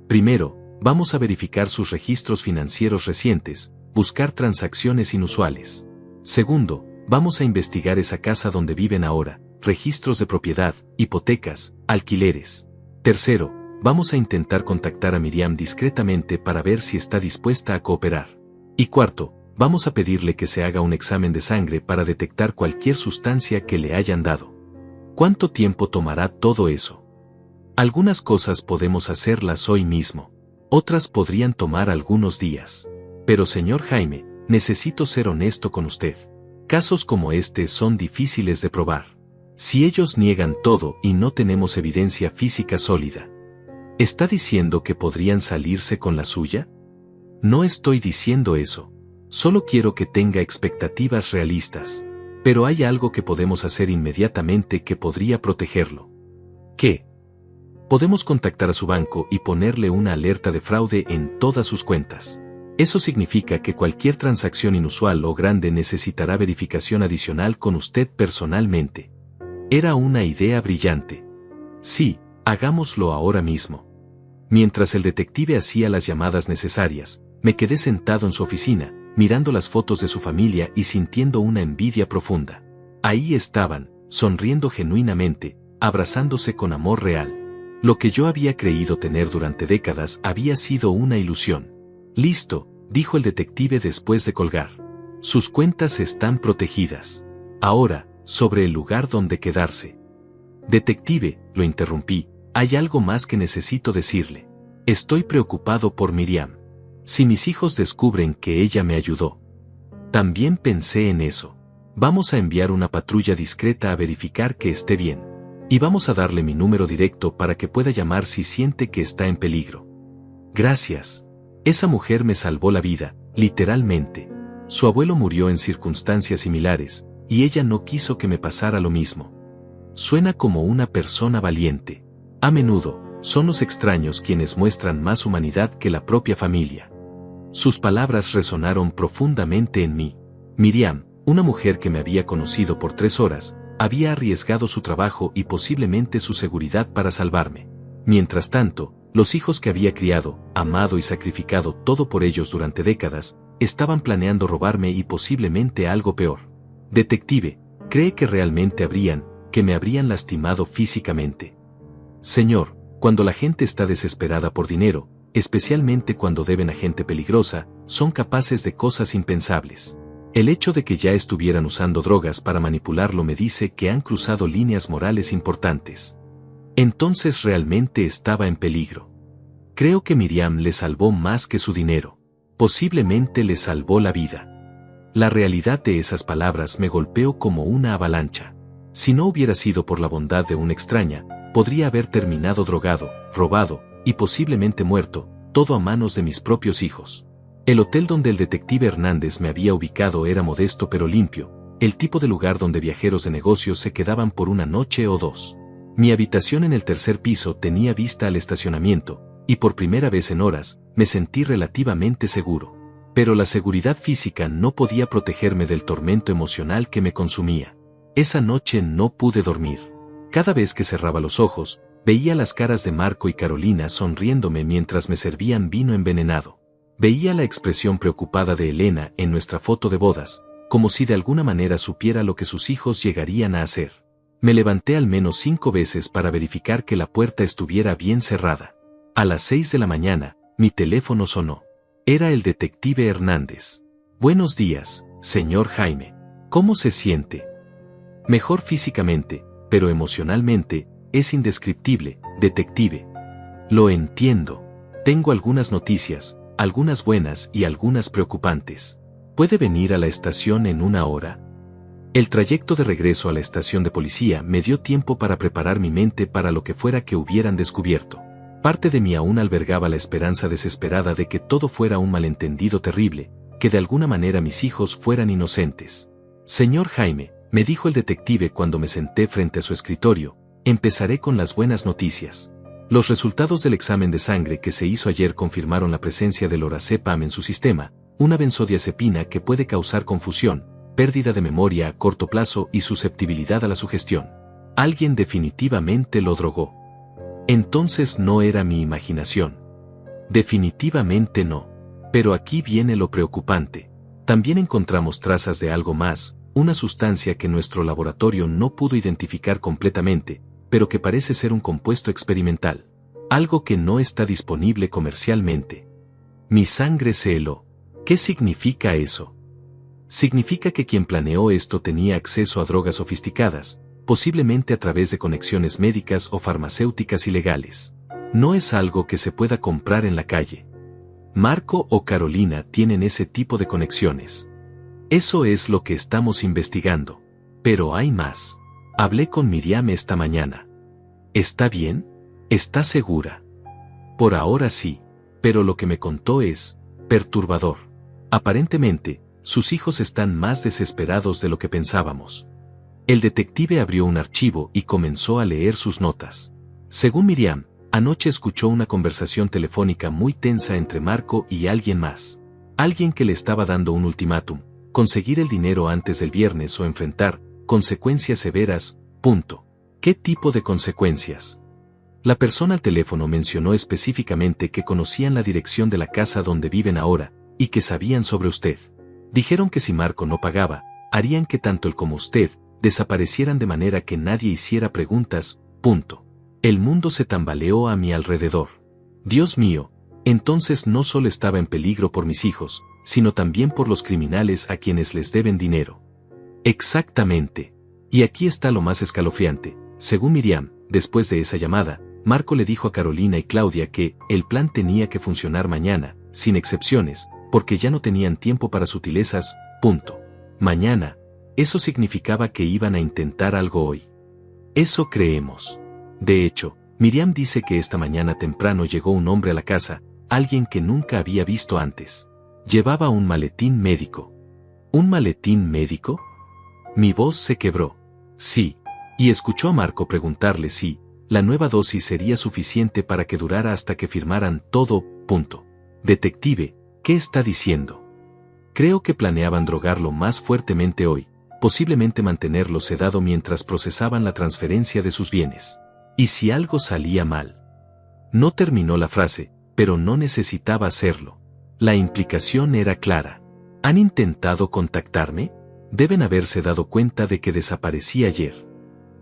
Primero, vamos a verificar sus registros financieros recientes, buscar transacciones inusuales. Segundo, vamos a investigar esa casa donde viven ahora, registros de propiedad, hipotecas, alquileres. Tercero, vamos a intentar contactar a Miriam discretamente para ver si está dispuesta a cooperar. Y cuarto, vamos a pedirle que se haga un examen de sangre para detectar cualquier sustancia que le hayan dado. ¿Cuánto tiempo tomará todo eso? Algunas cosas podemos hacerlas hoy mismo. Otras podrían tomar algunos días. Pero señor Jaime, necesito ser honesto con usted. Casos como este son difíciles de probar. Si ellos niegan todo y no tenemos evidencia física sólida, ¿está diciendo que podrían salirse con la suya? No estoy diciendo eso. Solo quiero que tenga expectativas realistas. Pero hay algo que podemos hacer inmediatamente que podría protegerlo. ¿Qué? Podemos contactar a su banco y ponerle una alerta de fraude en todas sus cuentas. Eso significa que cualquier transacción inusual o grande necesitará verificación adicional con usted personalmente. Era una idea brillante. Sí, hagámoslo ahora mismo. Mientras el detective hacía las llamadas necesarias, me quedé sentado en su oficina, mirando las fotos de su familia y sintiendo una envidia profunda. Ahí estaban, sonriendo genuinamente, abrazándose con amor real. Lo que yo había creído tener durante décadas había sido una ilusión. Listo, dijo el detective después de colgar. Sus cuentas están protegidas. Ahora, sobre el lugar donde quedarse. Detective, lo interrumpí, hay algo más que necesito decirle. Estoy preocupado por Miriam. Si mis hijos descubren que ella me ayudó. También pensé en eso. Vamos a enviar una patrulla discreta a verificar que esté bien. Y vamos a darle mi número directo para que pueda llamar si siente que está en peligro. Gracias. Esa mujer me salvó la vida, literalmente. Su abuelo murió en circunstancias similares, y ella no quiso que me pasara lo mismo. Suena como una persona valiente. A menudo, son los extraños quienes muestran más humanidad que la propia familia. Sus palabras resonaron profundamente en mí. Miriam, una mujer que me había conocido por 3 horas, había arriesgado su trabajo y posiblemente su seguridad para salvarme. Mientras tanto, los hijos que había criado, amado y sacrificado todo por ellos durante décadas, estaban planeando robarme y posiblemente algo peor. Detective, ¿cree que realmente me habrían lastimado físicamente? Señor, cuando la gente está desesperada por dinero, especialmente cuando deben a gente peligrosa, son capaces de cosas impensables. El hecho de que ya estuvieran usando drogas para manipularlo me dice que han cruzado líneas morales importantes. Entonces realmente estaba en peligro. Creo que Miriam le salvó más que su dinero. Posiblemente le salvó la vida. La realidad de esas palabras me golpeó como una avalancha. Si no hubiera sido por la bondad de una extraña, podría haber terminado drogado, robado, y posiblemente muerto, todo a manos de mis propios hijos. El hotel donde el detective Hernández me había ubicado era modesto pero limpio, el tipo de lugar donde viajeros de negocios se quedaban por una noche o 2. Mi habitación en el 3er piso tenía vista al estacionamiento, y por primera vez en horas, me sentí relativamente seguro. Pero la seguridad física no podía protegerme del tormento emocional que me consumía. Esa noche no pude dormir. Cada vez que cerraba los ojos, veía las caras de Marco y Carolina sonriéndome mientras me servían vino envenenado. Veía la expresión preocupada de Elena en nuestra foto de bodas, como si de alguna manera supiera lo que sus hijos llegarían a hacer. Me levanté al menos 5 veces para verificar que la puerta estuviera bien cerrada. A las 6 de la mañana, mi teléfono sonó. Era el detective Hernández. Buenos días, señor Jaime. ¿Cómo se siente? Mejor físicamente, pero emocionalmente, es indescriptible, detective. Lo entiendo. Tengo algunas noticias, algunas buenas y algunas preocupantes. ¿Puede venir a la estación en 1 hora? El trayecto de regreso a la estación de policía me dio tiempo para preparar mi mente para lo que fuera que hubieran descubierto. Parte de mí aún albergaba la esperanza desesperada de que todo fuera un malentendido terrible, que de alguna manera mis hijos fueran inocentes. Señor Jaime, me dijo el detective cuando me senté frente a su escritorio, empezaré con las buenas noticias. Los resultados del examen de sangre que se hizo ayer confirmaron la presencia del lorazepam en su sistema, una benzodiazepina que puede causar confusión, pérdida de memoria a corto plazo y susceptibilidad a la sugestión. Alguien definitivamente lo drogó. Entonces no era mi imaginación. Definitivamente no. Pero aquí viene lo preocupante. También encontramos trazas de algo más, una sustancia que nuestro laboratorio no pudo identificar completamente, pero que parece ser un compuesto experimental. Algo que no está disponible comercialmente. Mi sangre se heló. ¿Qué significa eso? Significa que quien planeó esto tenía acceso a drogas sofisticadas, posiblemente a través de conexiones médicas o farmacéuticas ilegales. No es algo que se pueda comprar en la calle. Marco o Carolina tienen ese tipo de conexiones. Eso es lo que estamos investigando. Pero hay más. Hablé con Miriam esta mañana. ¿Está bien? ¿Está segura? Por ahora sí, pero lo que me contó es perturbador. Aparentemente, sus hijos están más desesperados de lo que pensábamos. El detective abrió un archivo y comenzó a leer sus notas. Según Miriam, anoche escuchó una conversación telefónica muy tensa entre Marco y alguien más. Alguien que le estaba dando un ultimátum, conseguir el dinero antes del viernes o enfrentar consecuencias severas, punto. ¿Qué tipo de consecuencias? La persona al teléfono mencionó específicamente que conocían la dirección de la casa donde viven ahora, y que sabían sobre usted. Dijeron que si Marco no pagaba, harían que tanto él como usted desaparecieran de manera que nadie hiciera preguntas, punto. El mundo se tambaleó a mi alrededor. Dios mío, entonces no solo estaba en peligro por mis hijos, sino también por los criminales a quienes les deben dinero. Exactamente. Y aquí está lo más escalofriante. Según Miriam, después de esa llamada, Marco le dijo a Carolina y Claudia que el plan tenía que funcionar mañana, sin excepciones, porque ya no tenían tiempo para sutilezas, punto. Mañana. eso significaba que iban a intentar algo hoy. Eso creemos. De hecho, Miriam dice que esta mañana temprano llegó un hombre a la casa, alguien que nunca había visto antes. Llevaba un maletín médico. ¿Un maletín médico? Mi voz se quebró. Sí. Y escuchó a Marco preguntarle si la nueva dosis sería suficiente para que durara hasta que firmaran todo, punto. Detective, ¿qué está diciendo? Creo que planeaban drogarlo más fuertemente hoy, posiblemente mantenerlo sedado mientras procesaban la transferencia de sus bienes. ¿Y si algo salía mal? No terminó la frase, pero no necesitaba hacerlo. La implicación era clara. ¿Han intentado contactarme? Deben haberse dado cuenta de que desaparecí ayer.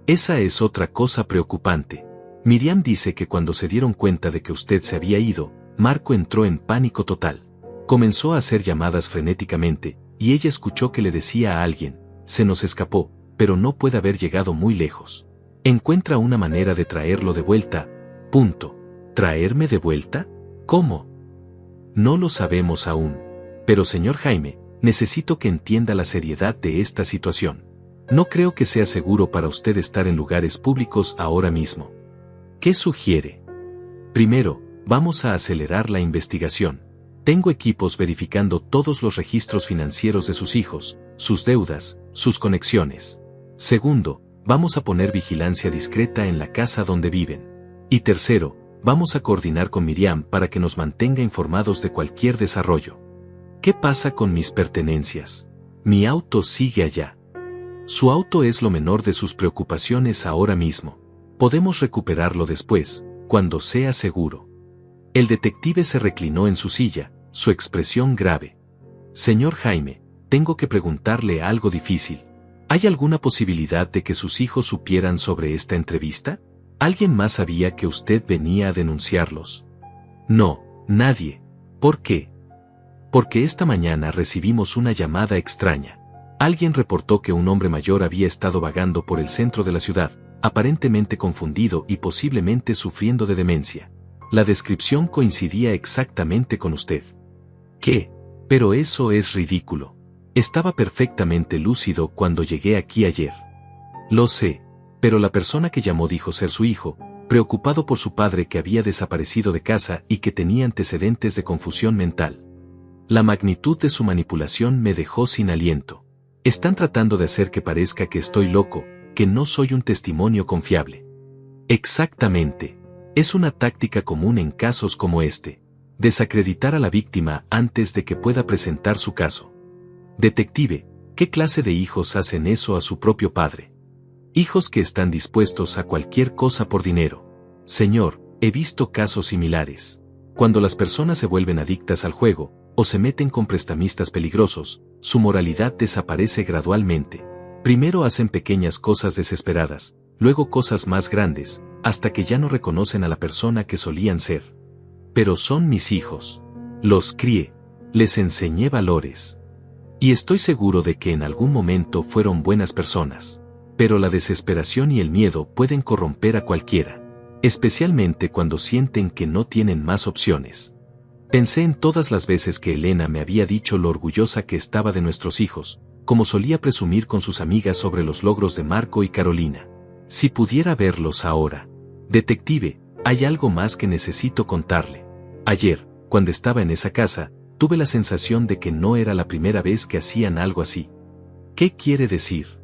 Esa es otra cosa preocupante. Miriam dice que cuando se dieron cuenta de que usted se había ido, Marco entró en pánico total. Comenzó a hacer llamadas frenéticamente, y ella escuchó que le decía a alguien, se nos escapó, pero no puede haber llegado muy lejos. Encuentra una manera de traerlo de vuelta. Punto. ¿Traerme de vuelta? ¿Cómo? No lo sabemos aún. Pero señor Jaime, necesito que entienda la seriedad de esta situación. No creo que sea seguro para usted estar en lugares públicos ahora mismo. ¿Qué sugiere? Primero, vamos a acelerar la investigación. Tengo equipos verificando todos los registros financieros de sus hijos, sus deudas, sus conexiones. Segundo, vamos a poner vigilancia discreta en la casa donde viven. Y tercero, vamos a coordinar con Miriam para que nos mantenga informados de cualquier desarrollo. ¿Qué pasa con mis pertenencias? Mi auto sigue allá. Su auto es lo menor de sus preocupaciones ahora mismo. Podemos recuperarlo después, cuando sea seguro. El detective se reclinó en su silla, su expresión grave. Señor Jaime, tengo que preguntarle algo difícil. ¿Hay alguna posibilidad de que sus hijos supieran sobre esta entrevista? ¿Alguien más sabía que usted venía a denunciarlos? No, nadie. ¿Por qué? Porque esta mañana recibimos una llamada extraña. Alguien reportó que un hombre mayor había estado vagando por el centro de la ciudad, aparentemente confundido y posiblemente sufriendo de demencia. La descripción coincidía exactamente con usted. ¿Qué? Pero eso es ridículo. Estaba perfectamente lúcido cuando llegué aquí ayer. Lo sé, pero la persona que llamó dijo ser su hijo, preocupado por su padre que había desaparecido de casa y que tenía antecedentes de confusión mental. La magnitud de su manipulación me dejó sin aliento. Están tratando de hacer que parezca que estoy loco, que no soy un testimonio confiable. Exactamente. Es una táctica común en casos como este. Desacreditar a la víctima antes de que pueda presentar su caso. Detective, ¿qué clase de hijos hacen eso a su propio padre? Hijos que están dispuestos a cualquier cosa por dinero. Señor, he visto casos similares. Cuando las personas se vuelven adictas al juego, o se meten con prestamistas peligrosos, su moralidad desaparece gradualmente. Primero hacen pequeñas cosas desesperadas, luego cosas más grandes, hasta que ya no reconocen a la persona que solían ser. Pero son mis hijos. Los crié. Les enseñé valores. Y estoy seguro de que en algún momento fueron buenas personas. Pero la desesperación y el miedo pueden corromper a cualquiera. Especialmente cuando sienten que no tienen más opciones. Pensé en todas las veces que Elena me había dicho lo orgullosa que estaba de nuestros hijos, como solía presumir con sus amigas sobre los logros de Marco y Carolina. Si pudiera verlos ahora. Detective, hay algo más que necesito contarle. Ayer, cuando estaba en esa casa, tuve la sensación de que no era la primera vez que hacían algo así. ¿Qué quiere decir?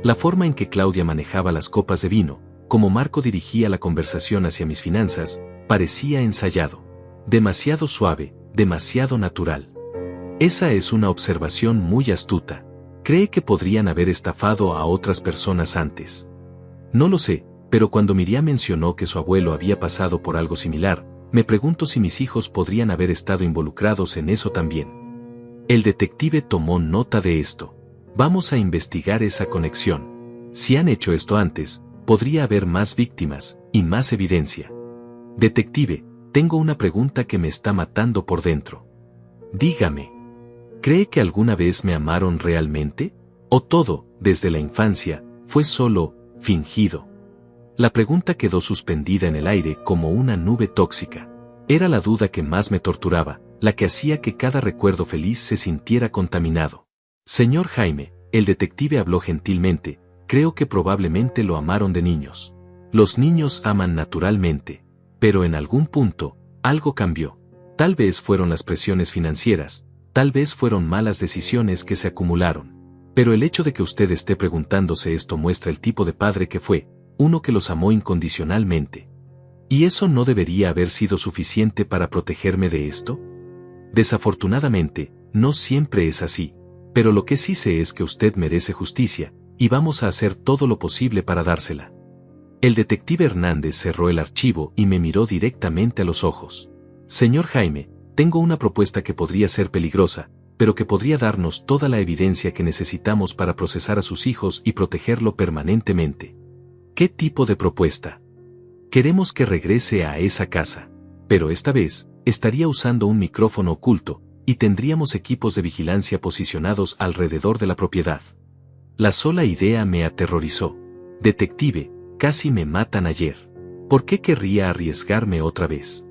La forma en que Claudia manejaba las copas de vino, como Marco dirigía la conversación hacia mis finanzas, parecía ensayado. Demasiado suave, demasiado natural. Esa es una observación muy astuta. ¿Cree que podrían haber estafado a otras personas antes? No lo sé, pero cuando Miriam mencionó que su abuelo había pasado por algo similar, me pregunto si mis hijos podrían haber estado involucrados en eso también. El detective tomó nota de esto. Vamos a investigar esa conexión. Si han hecho esto antes, podría haber más víctimas, y más evidencia. Detective, tengo una pregunta que me está matando por dentro. Dígame. ¿Cree que alguna vez me amaron realmente? ¿O todo, desde la infancia, fue solo fingido? La pregunta quedó suspendida en el aire como una nube tóxica. Era la duda que más me torturaba, la que hacía que cada recuerdo feliz se sintiera contaminado. Señor Jaime, El detective habló gentilmente. Creo que probablemente lo amaron de niños. Los niños aman naturalmente. Pero en algún punto, algo cambió. Tal vez fueron las presiones financieras, tal vez fueron malas decisiones que se acumularon. Pero el hecho de que usted esté preguntándose esto muestra el tipo de padre que fue, uno que los amó incondicionalmente. ¿Y eso no debería haber sido suficiente para protegerme de esto? Desafortunadamente, no siempre es así, pero lo que sí sé es que usted merece justicia, y vamos a hacer todo lo posible para dársela. El detective Hernández cerró el archivo y me miró directamente a los ojos. Señor Jaime, tengo una propuesta que podría ser peligrosa, pero que podría darnos toda la evidencia que necesitamos para procesar a sus hijos y protegerlo permanentemente. ¿Qué tipo de propuesta? Queremos que regrese a esa casa, pero esta vez, estaría usando un micrófono oculto, y tendríamos equipos de vigilancia posicionados alrededor de la propiedad. La sola idea me aterrorizó. Detective, casi me matan ayer. ¿Por qué querría arriesgarme otra vez?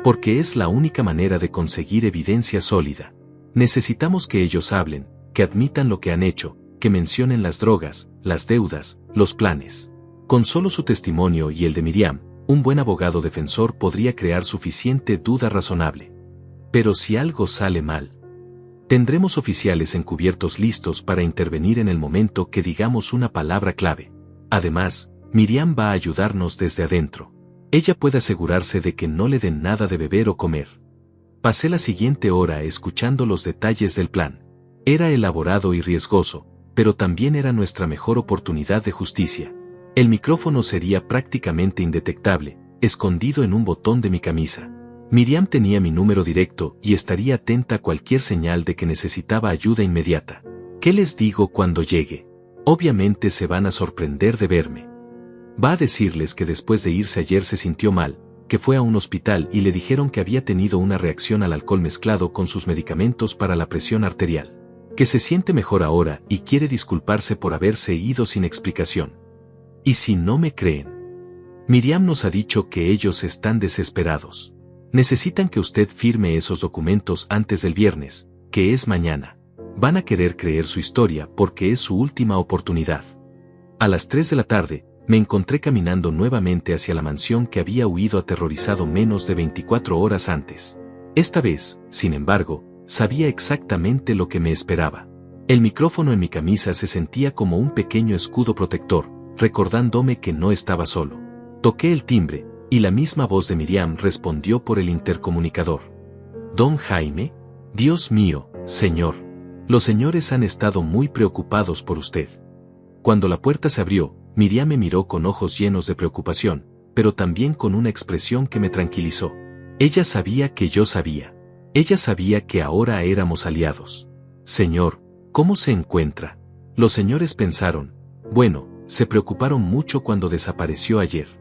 Porque es la única manera de conseguir evidencia sólida. Necesitamos que ellos hablen, que admitan lo que han hecho, que mencionen las drogas, las deudas, los planes. Con solo su testimonio y el de Miriam, un buen abogado defensor podría crear suficiente duda razonable. Pero si algo sale mal, tendremos oficiales encubiertos listos para intervenir en el momento que digamos una palabra clave. Además, Miriam va a ayudarnos desde adentro. Ella puede asegurarse de que no le den nada de beber o comer. Pasé la siguiente hora escuchando los detalles del plan. Era elaborado y riesgoso, pero también era nuestra mejor oportunidad de justicia. El micrófono sería prácticamente indetectable, escondido en un botón de mi camisa. Miriam tenía mi número directo y estaría atenta a cualquier señal de que necesitaba ayuda inmediata. ¿Qué les digo cuando llegue? Obviamente se van a sorprender de verme. Va a decirles que después de irse ayer se sintió mal, que fue a un hospital y le dijeron que había tenido una reacción al alcohol mezclado con sus medicamentos para la presión arterial. Que se siente mejor ahora y quiere disculparse por haberse ido sin explicación. ¿Y si no me creen? Miriam nos ha dicho que ellos están desesperados. Necesitan que usted firme esos documentos antes del viernes, que es mañana. Van a querer creer su historia porque es su última oportunidad. A las 3 de la tarde, me encontré caminando nuevamente hacia la mansión que había huido aterrorizado menos de 24 horas antes. Esta vez, sin embargo, sabía exactamente lo que me esperaba. El micrófono en mi camisa se sentía como un pequeño escudo protector, recordándome que no estaba solo. Toqué el timbre, y la misma voz de Miriam respondió por el intercomunicador. «Don Jaime, Dios mío, señor. Los señores han estado muy preocupados por usted». Cuando la puerta se abrió, Miriam me miró con ojos llenos de preocupación, pero también con una expresión que me tranquilizó. Ella sabía que yo sabía. Ella sabía que ahora éramos aliados. «Señor, ¿cómo se encuentra?» Los señores pensaron. Bueno, se preocuparon mucho cuando desapareció ayer.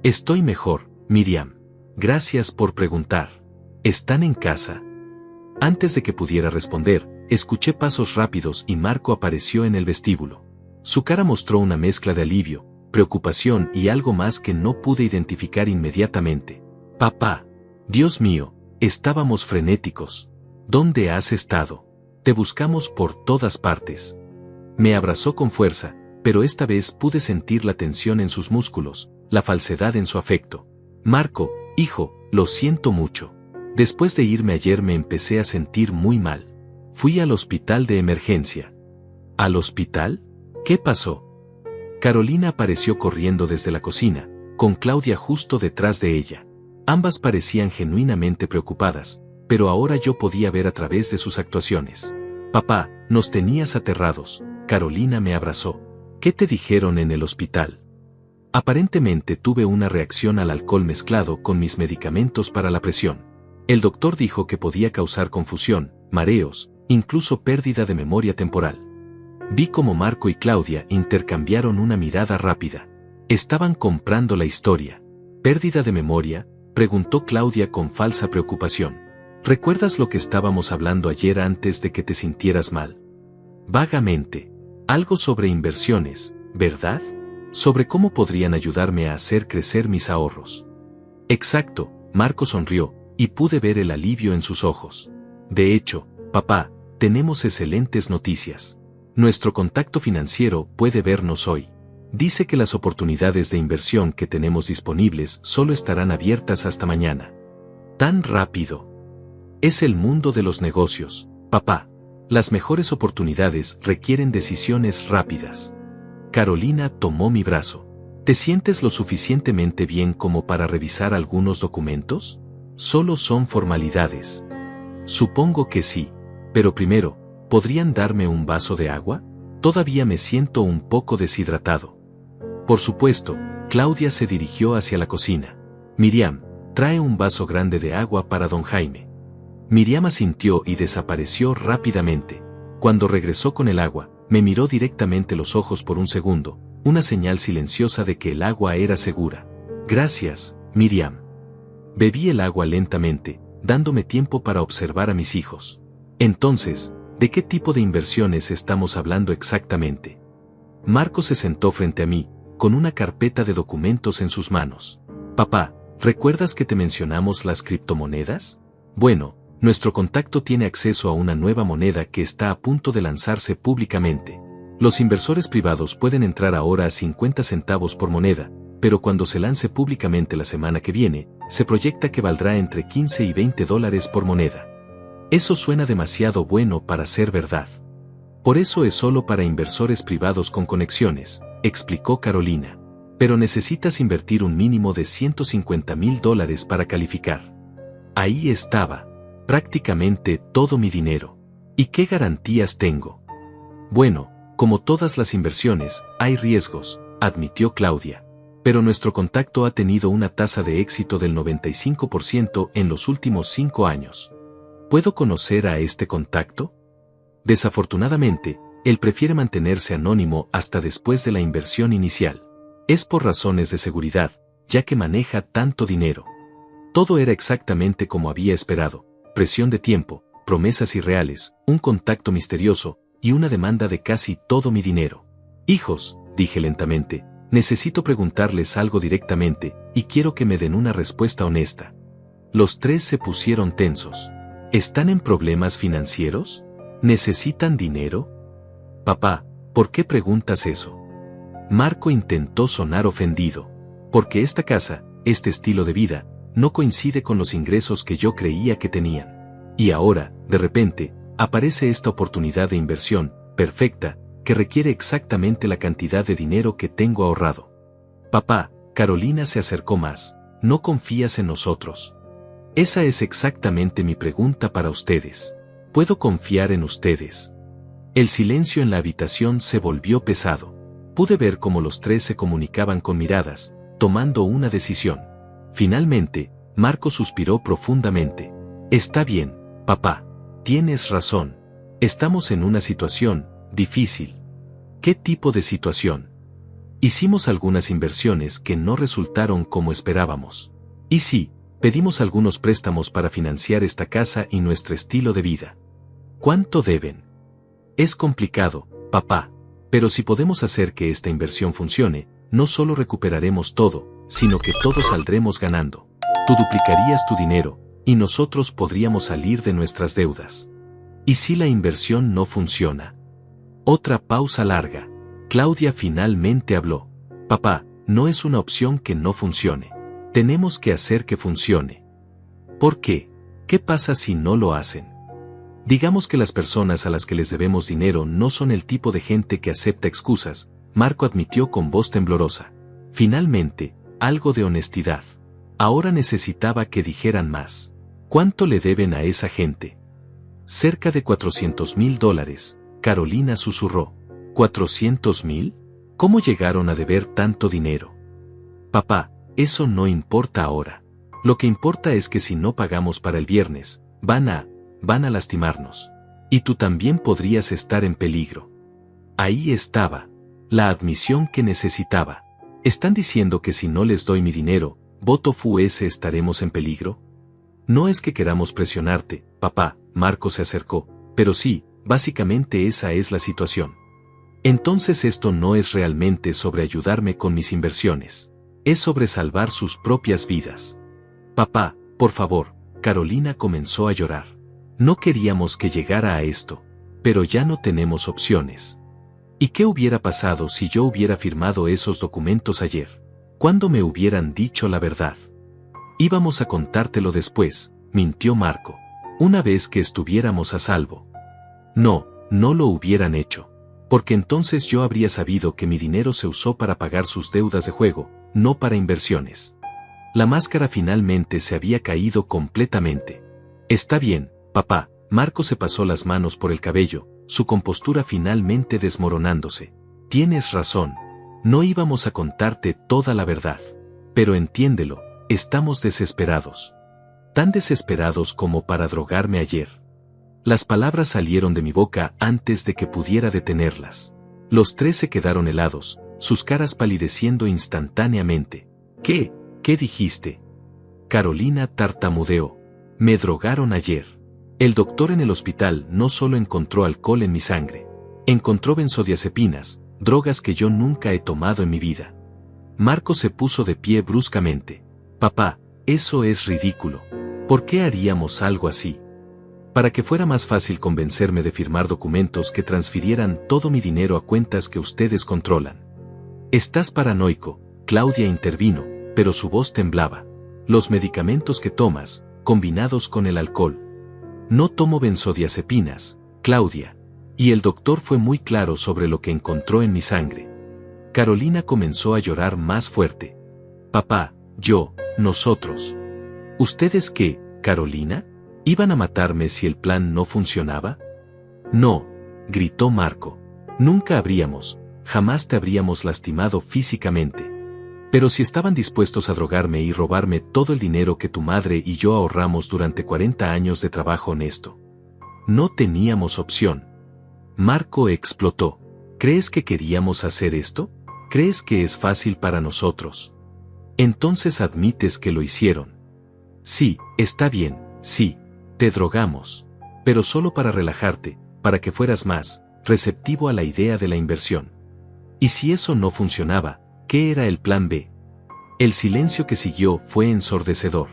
«Estoy mejor, Miriam. Gracias por preguntar. ¿Están en casa?» Antes de que pudiera responder, escuché pasos rápidos y Marco apareció en el vestíbulo. Su cara mostró una mezcla de alivio, preocupación y algo más que no pude identificar inmediatamente. «Papá. Dios mío, estábamos frenéticos. ¿Dónde has estado? Te buscamos por todas partes». Me abrazó con fuerza, pero esta vez pude sentir la tensión en sus músculos, la falsedad en su afecto. «Marco, hijo, lo siento mucho. Después de irme ayer me empecé a sentir muy mal. Fui al hospital de emergencia». «¿Al hospital? ¿Qué pasó?» Carolina apareció corriendo desde la cocina, con Claudia justo detrás de ella. Ambas parecían genuinamente preocupadas, pero ahora yo podía ver a través de sus actuaciones. «Papá, nos tenías aterrados». Carolina me abrazó. «¿Qué te dijeron en el hospital?» «Aparentemente tuve una reacción al alcohol mezclado con mis medicamentos para la presión. El doctor dijo que podía causar confusión, mareos, incluso pérdida de memoria temporal». Vi como Marco y Claudia intercambiaron una mirada rápida. Estaban comprando la historia. «¿Pérdida de memoria?», preguntó Claudia con falsa preocupación. «¿Recuerdas lo que estábamos hablando ayer antes de que te sintieras mal?» «Vagamente. Algo sobre inversiones, ¿verdad? Sobre cómo podrían ayudarme a hacer crecer mis ahorros». «Exacto», Marco sonrió, y pude ver el alivio en sus ojos. «De hecho, papá, tenemos excelentes noticias. Nuestro contacto financiero puede vernos hoy. Dice que las oportunidades de inversión que tenemos disponibles solo estarán abiertas hasta mañana. Tan rápido. Es el mundo de los negocios, papá. Las mejores oportunidades requieren decisiones rápidas. Carolina tomó mi brazo. ¿Te sientes lo suficientemente bien como para revisar algunos documentos? Solo son formalidades. Supongo que sí. Pero primero, ¿podrían darme un vaso de agua? Todavía me siento un poco deshidratado. Por supuesto, Claudia se dirigió hacia la cocina. Miriam, trae un vaso grande de agua para don Jaime. Miriam asintió y desapareció rápidamente. Cuando regresó con el agua, me miró directamente los ojos por un segundo, una señal silenciosa de que el agua era segura. Gracias, Miriam. Bebí el agua lentamente, dándome tiempo para observar a mis hijos. Entonces, ¿de qué tipo de inversiones estamos hablando exactamente? Marco se sentó frente a mí, con una carpeta de documentos en sus manos. Papá, ¿recuerdas que te mencionamos las criptomonedas? Bueno, nuestro contacto tiene acceso a una nueva moneda que está a punto de lanzarse públicamente. Los inversores privados pueden entrar ahora a 50 centavos por moneda, pero cuando se lance públicamente la semana que viene, se proyecta que valdrá entre 15 y 20 dólares por moneda. Eso suena demasiado bueno para ser verdad. Por eso es solo para inversores privados con conexiones, explicó Carolina. Pero necesitas invertir un mínimo de $150,000 para calificar. Ahí estaba. Prácticamente todo mi dinero. ¿Y qué garantías tengo? Bueno, como todas las inversiones, hay riesgos, admitió Claudia. Pero nuestro contacto ha tenido una tasa de éxito del 95% en los últimos 5 años. ¿Puedo conocer a este contacto? Desafortunadamente, él prefiere mantenerse anónimo hasta después de la inversión inicial. Es por razones de seguridad, ya que maneja tanto dinero. Todo era exactamente como había esperado. Presión de tiempo, promesas irreales, un contacto misterioso, y una demanda de casi todo mi dinero. Hijos, dije lentamente, necesito preguntarles algo directamente, y quiero que me den una respuesta honesta. Los tres se pusieron tensos. ¿Están en problemas financieros? ¿Necesitan dinero? Papá, ¿por qué preguntas eso? Marco intentó sonar ofendido. Porque esta casa, este estilo de vida, no coincide con los ingresos que yo creía que tenían. Y ahora, de repente, aparece esta oportunidad de inversión, perfecta, que requiere exactamente la cantidad de dinero que tengo ahorrado. Papá, Carolina se acercó más, ¿no confías en nosotros? Esa es exactamente mi pregunta para ustedes. ¿Puedo confiar en ustedes? El silencio en la habitación se volvió pesado. Pude ver cómo los tres se comunicaban con miradas, tomando una decisión. Finalmente, Marco suspiró profundamente. Está bien, papá. Tienes razón. Estamos en una situación difícil. ¿Qué tipo de situación? Hicimos algunas inversiones que no resultaron como esperábamos. Y sí, pedimos algunos préstamos para financiar esta casa y nuestro estilo de vida. ¿Cuánto deben? Es complicado, papá. Pero si podemos hacer que esta inversión funcione, no solo recuperaremos todo, sino que todos saldremos ganando. Tú duplicarías tu dinero, y nosotros podríamos salir de nuestras deudas. ¿Y si la inversión no funciona? Otra pausa larga. Claudia finalmente habló. Papá, no es una opción que no funcione. Tenemos que hacer que funcione. ¿Por qué? ¿Qué pasa si no lo hacen? Digamos que las personas a las que les debemos dinero no son el tipo de gente que acepta excusas, Marco admitió con voz temblorosa. Finalmente, algo de honestidad. Ahora necesitaba que dijeran más. ¿Cuánto le deben a esa gente? Cerca de $400,000, Carolina susurró. ¿400,000? ¿Cómo llegaron a deber tanto dinero? Papá, eso no importa ahora. Lo que importa es que si no pagamos para el viernes, van a lastimarnos. Y tú también podrías estar en peligro. Ahí estaba. La admisión que necesitaba. ¿Están diciendo que si no les doy mi dinero, voto FUS estaremos en peligro? No es que queramos presionarte, papá, Marco se acercó, pero sí, básicamente esa es la situación. Entonces esto no es realmente sobre ayudarme con mis inversiones. Es sobre salvar sus propias vidas. Papá, por favor, Carolina comenzó a llorar. No queríamos que llegara a esto, pero ya no tenemos opciones. ¿Y qué hubiera pasado si yo hubiera firmado esos documentos ayer? ¿Cuándo me hubieran dicho la verdad? Íbamos a contártelo después, mintió Marco. Una vez que estuviéramos a salvo. No, no lo hubieran hecho. Porque entonces yo habría sabido que mi dinero se usó para pagar sus deudas de juego, no para inversiones. La máscara finalmente se había caído completamente. Está bien, papá. Marco se pasó las manos por el cabello, su compostura finalmente desmoronándose. Tienes razón. No íbamos a contarte toda la verdad. Pero entiéndelo, estamos desesperados. Tan desesperados como para drogarme ayer. Las palabras salieron de mi boca antes de que pudiera detenerlas. Los tres se quedaron helados, sus caras palideciendo instantáneamente. ¿Qué? ¿Qué dijiste? Carolina tartamudeó. Me drogaron ayer. El doctor en el hospital no solo encontró alcohol en mi sangre. Encontró benzodiazepinas, drogas que yo nunca he tomado en mi vida. Marco se puso de pie bruscamente. Papá, eso es ridículo. ¿Por qué haríamos algo así? Para que fuera más fácil convencerme de firmar documentos que transfirieran todo mi dinero a cuentas que ustedes controlan. Estás paranoico, Claudia intervino, pero su voz temblaba. Los medicamentos que tomas, combinados con el alcohol. No tomo benzodiazepinas, Claudia. Y el doctor fue muy claro sobre lo que encontró en mi sangre. Carolina comenzó a llorar más fuerte. Papá, yo, nosotros. ¿Ustedes qué, Carolina? ¿Iban a matarme si el plan no funcionaba? No, gritó Marco. Nunca habríamos, jamás te habríamos lastimado físicamente. Pero si estaban dispuestos a drogarme y robarme todo el dinero que tu madre y yo ahorramos durante 40 años de trabajo honesto. No teníamos opción. Marco explotó. ¿Crees que queríamos hacer esto? ¿Crees que es fácil para nosotros? Entonces admites que lo hicieron. Sí, está bien, sí. Te drogamos. Pero solo para relajarte, para que fueras más receptivo a la idea de la inversión. Y si eso no funcionaba, ¿qué era el plan B? El silencio que siguió fue ensordecedor.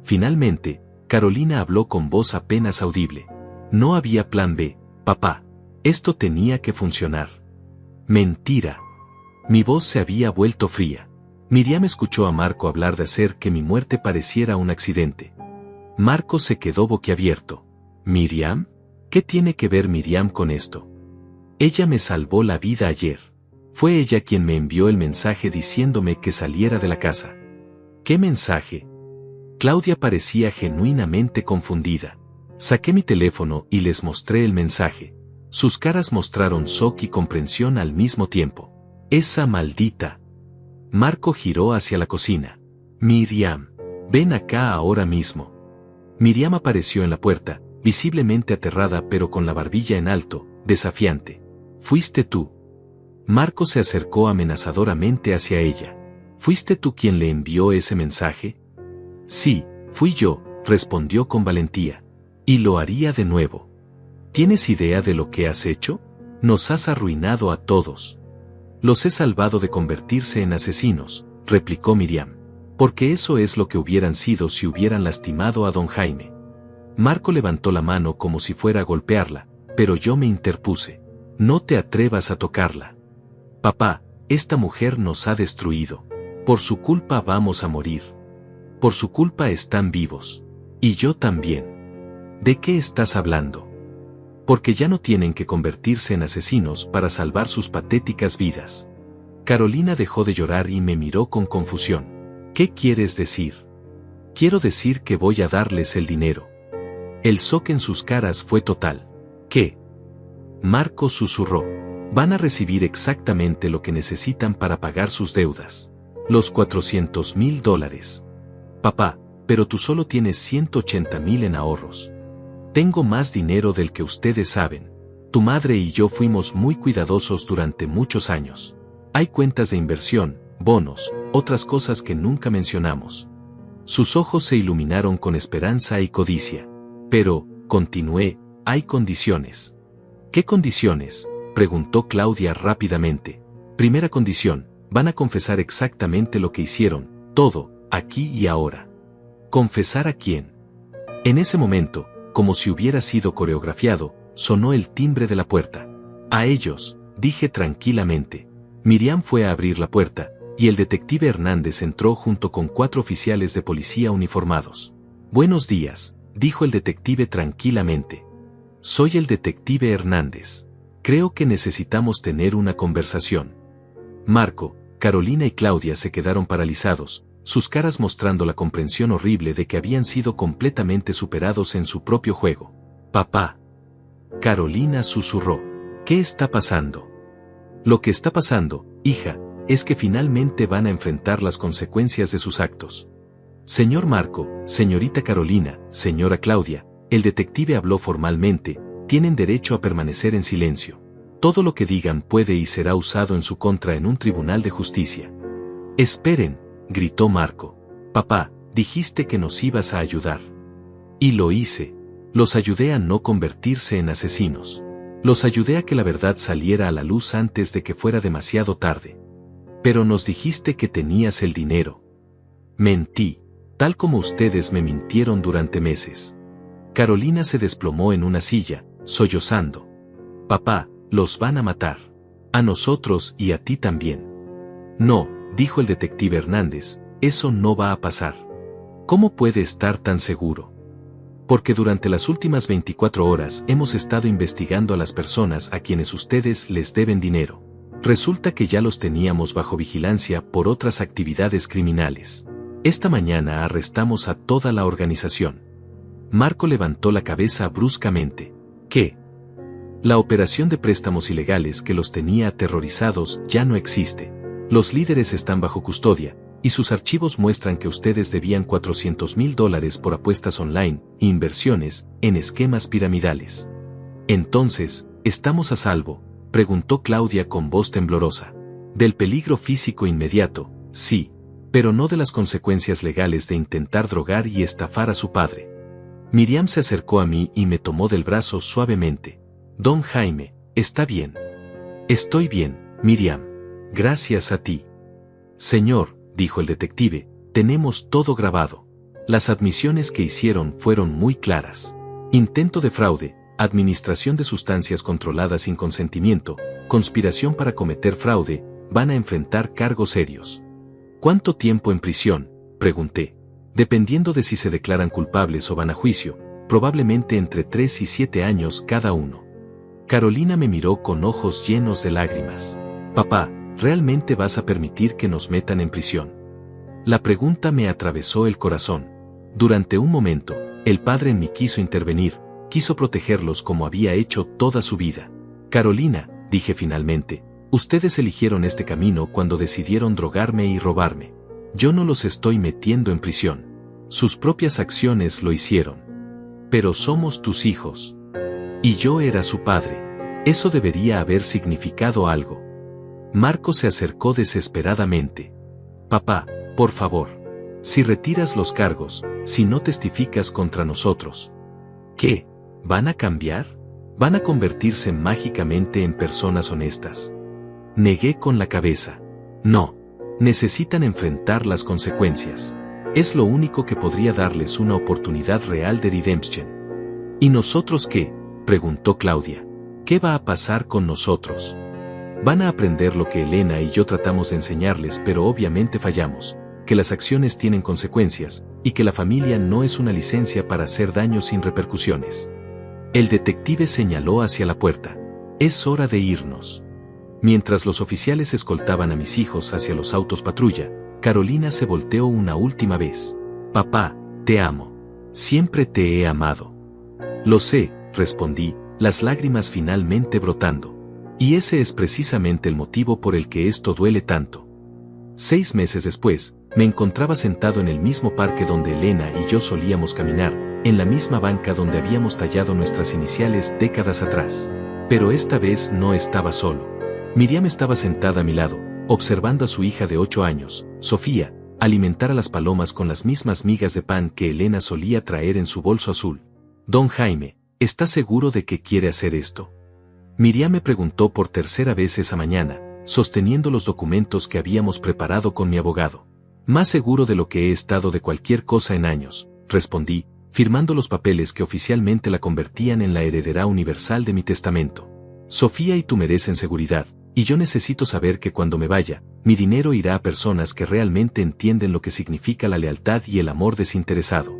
Finalmente, Carolina habló con voz apenas audible. No había plan B, papá. Esto tenía que funcionar. Mentira. Mi voz se había vuelto fría. Miriam escuchó a Marco hablar de hacer que mi muerte pareciera un accidente. Marco se quedó boquiabierto. ¿Miriam? ¿Qué tiene que ver Miriam con esto? Ella me salvó la vida ayer. Fue ella quien me envió el mensaje diciéndome que saliera de la casa. ¿Qué mensaje? Claudia parecía genuinamente confundida. Saqué mi teléfono y les mostré el mensaje. Sus caras mostraron shock y comprensión al mismo tiempo. Esa maldita. Marco giró hacia la cocina. Miriam, ven acá ahora mismo. Miriam apareció en la puerta, visiblemente aterrada pero con la barbilla en alto, desafiante. ¿Fuiste tú? Marco se acercó amenazadoramente hacia ella. ¿Fuiste tú quien le envió ese mensaje? Sí, fui yo, respondió con valentía. Y lo haría de nuevo. ¿Tienes idea de lo que has hecho? Nos has arruinado a todos. Los he salvado de convertirse en asesinos, replicó Miriam. Porque eso es lo que hubieran sido si hubieran lastimado a don Jaime. Marco levantó la mano como si fuera a golpearla, pero yo me interpuse. No te atrevas a tocarla. Papá, esta mujer nos ha destruido. Por su culpa vamos a morir. Por su culpa están vivos. Y yo también. ¿De qué estás hablando? Porque ya no tienen que convertirse en asesinos para salvar sus patéticas vidas. Carolina dejó de llorar y me miró con confusión. ¿Qué quieres decir? Quiero decir que voy a darles el dinero. El shock en sus caras fue total. ¿Qué? Marco susurró. Van a recibir exactamente lo que necesitan para pagar sus deudas. Los $400,000. Papá, pero tú solo tienes 180,000 en ahorros. Tengo más dinero del que ustedes saben. Tu madre y yo fuimos muy cuidadosos durante muchos años. Hay cuentas de inversión, bonos, otras cosas que nunca mencionamos. Sus ojos se iluminaron con esperanza y codicia. Pero, continué, hay condiciones. ¿Qué condiciones? Preguntó Claudia rápidamente. Primera condición, van a confesar exactamente lo que hicieron, todo, aquí y ahora. ¿Confesar a quién? En ese momento, como si hubiera sido coreografiado, sonó el timbre de la puerta. A ellos, dije tranquilamente. Miriam fue a abrir la puerta, y el detective Hernández entró junto con 4 oficiales de policía uniformados. Buenos días, dijo el detective tranquilamente. Soy el detective Hernández. Creo que necesitamos tener una conversación. Marco, Carolina y Claudia se quedaron paralizados, sus caras mostrando la comprensión horrible de que habían sido completamente superados en su propio juego. Papá. Carolina susurró. ¿Qué está pasando? Lo que está pasando, hija, es que finalmente van a enfrentar las consecuencias de sus actos. Señor Marco, señorita Carolina, señora Claudia, el detective habló formalmente, tienen derecho a permanecer en silencio. Todo lo que digan puede y será usado en su contra en un tribunal de justicia. Esperen, gritó Marco. Papá, dijiste que nos ibas a ayudar. Y lo hice. Los ayudé a no convertirse en asesinos. Los ayudé a que la verdad saliera a la luz antes de que fuera demasiado tarde. Pero nos dijiste que tenías el dinero. Mentí, tal como ustedes me mintieron durante meses. Carolina se desplomó en una silla, sollozando. Papá, los van a matar. A nosotros y a ti también. No, dijo el detective Hernández, eso no va a pasar. ¿Cómo puede estar tan seguro? Porque durante las últimas 24 horas hemos estado investigando a las personas a quienes ustedes les deben dinero. Resulta que ya los teníamos bajo vigilancia por otras actividades criminales. Esta mañana arrestamos a toda la organización. Marco levantó la cabeza bruscamente. ¿Qué? La operación de préstamos ilegales que los tenía aterrorizados ya no existe. Los líderes están bajo custodia, y sus archivos muestran que ustedes debían $400,000 por apuestas online e inversiones en esquemas piramidales. Entonces, ¿estamos a salvo?, preguntó Claudia con voz temblorosa. Del peligro físico inmediato, sí, pero no de las consecuencias legales de intentar drogar y estafar a su padre. Miriam se acercó a mí y me tomó del brazo suavemente. Don Jaime, ¿está bien? Estoy bien, Miriam. Gracias a ti. Señor, dijo el detective, tenemos todo grabado. Las admisiones que hicieron fueron muy claras. Intento de fraude, administración de sustancias controladas sin consentimiento, conspiración para cometer fraude, van a enfrentar cargos serios. ¿Cuánto tiempo en prisión?, pregunté. Dependiendo de si se declaran culpables o van a juicio, probablemente entre 3 y 7 años cada uno. Carolina me miró con ojos llenos de lágrimas. Papá, ¿realmente vas a permitir que nos metan en prisión? La pregunta me atravesó el corazón. Durante un momento, el padre en mí quiso intervenir, quiso protegerlos como había hecho toda su vida. Carolina, dije finalmente, ustedes eligieron este camino cuando decidieron drogarme y robarme. Yo no los estoy metiendo en prisión. Sus propias acciones lo hicieron. Pero somos tus hijos. Y yo era su padre. Eso debería haber significado algo. Marco se acercó desesperadamente. Papá, por favor. Si retiras los cargos, si no testificas contra nosotros. ¿Qué? ¿Van a cambiar? ¿Van a convertirse mágicamente en personas honestas? Negué con la cabeza. No. Necesitan enfrentar las consecuencias. Es lo único que podría darles una oportunidad real de redemption. ¿Y nosotros qué?, preguntó Claudia. ¿Qué va a pasar con nosotros? Van a aprender lo que Elena y yo tratamos de enseñarles, pero obviamente fallamos, que las acciones tienen consecuencias, y que la familia no es una licencia para hacer daño sin repercusiones. El detective señaló hacia la puerta. Es hora de irnos. Mientras los oficiales escoltaban a mis hijos hacia los autos patrulla, Carolina se volteó una última vez. Papá, te amo. Siempre te he amado. Lo sé, respondí, las lágrimas finalmente brotando. Y ese es precisamente el motivo por el que esto duele tanto. 6 meses después, me encontraba sentado en el mismo parque donde Elena y yo solíamos caminar, en la misma banca donde habíamos tallado nuestras iniciales décadas atrás. Pero esta vez no estaba solo. Miriam estaba sentada a mi lado, observando a su hija de 8 años, Sofía, alimentar a las palomas con las mismas migas de pan que Elena solía traer en su bolso azul. Don Jaime, ¿está seguro de que quiere hacer esto? Miriam me preguntó por tercera vez esa mañana, sosteniendo los documentos que habíamos preparado con mi abogado. Más seguro de lo que he estado de cualquier cosa en años, respondí, firmando los papeles que oficialmente la convertían en la heredera universal de mi testamento. Sofía y tú merecen seguridad, y yo necesito saber que cuando me vaya, mi dinero irá a personas que realmente entienden lo que significa la lealtad y el amor desinteresado.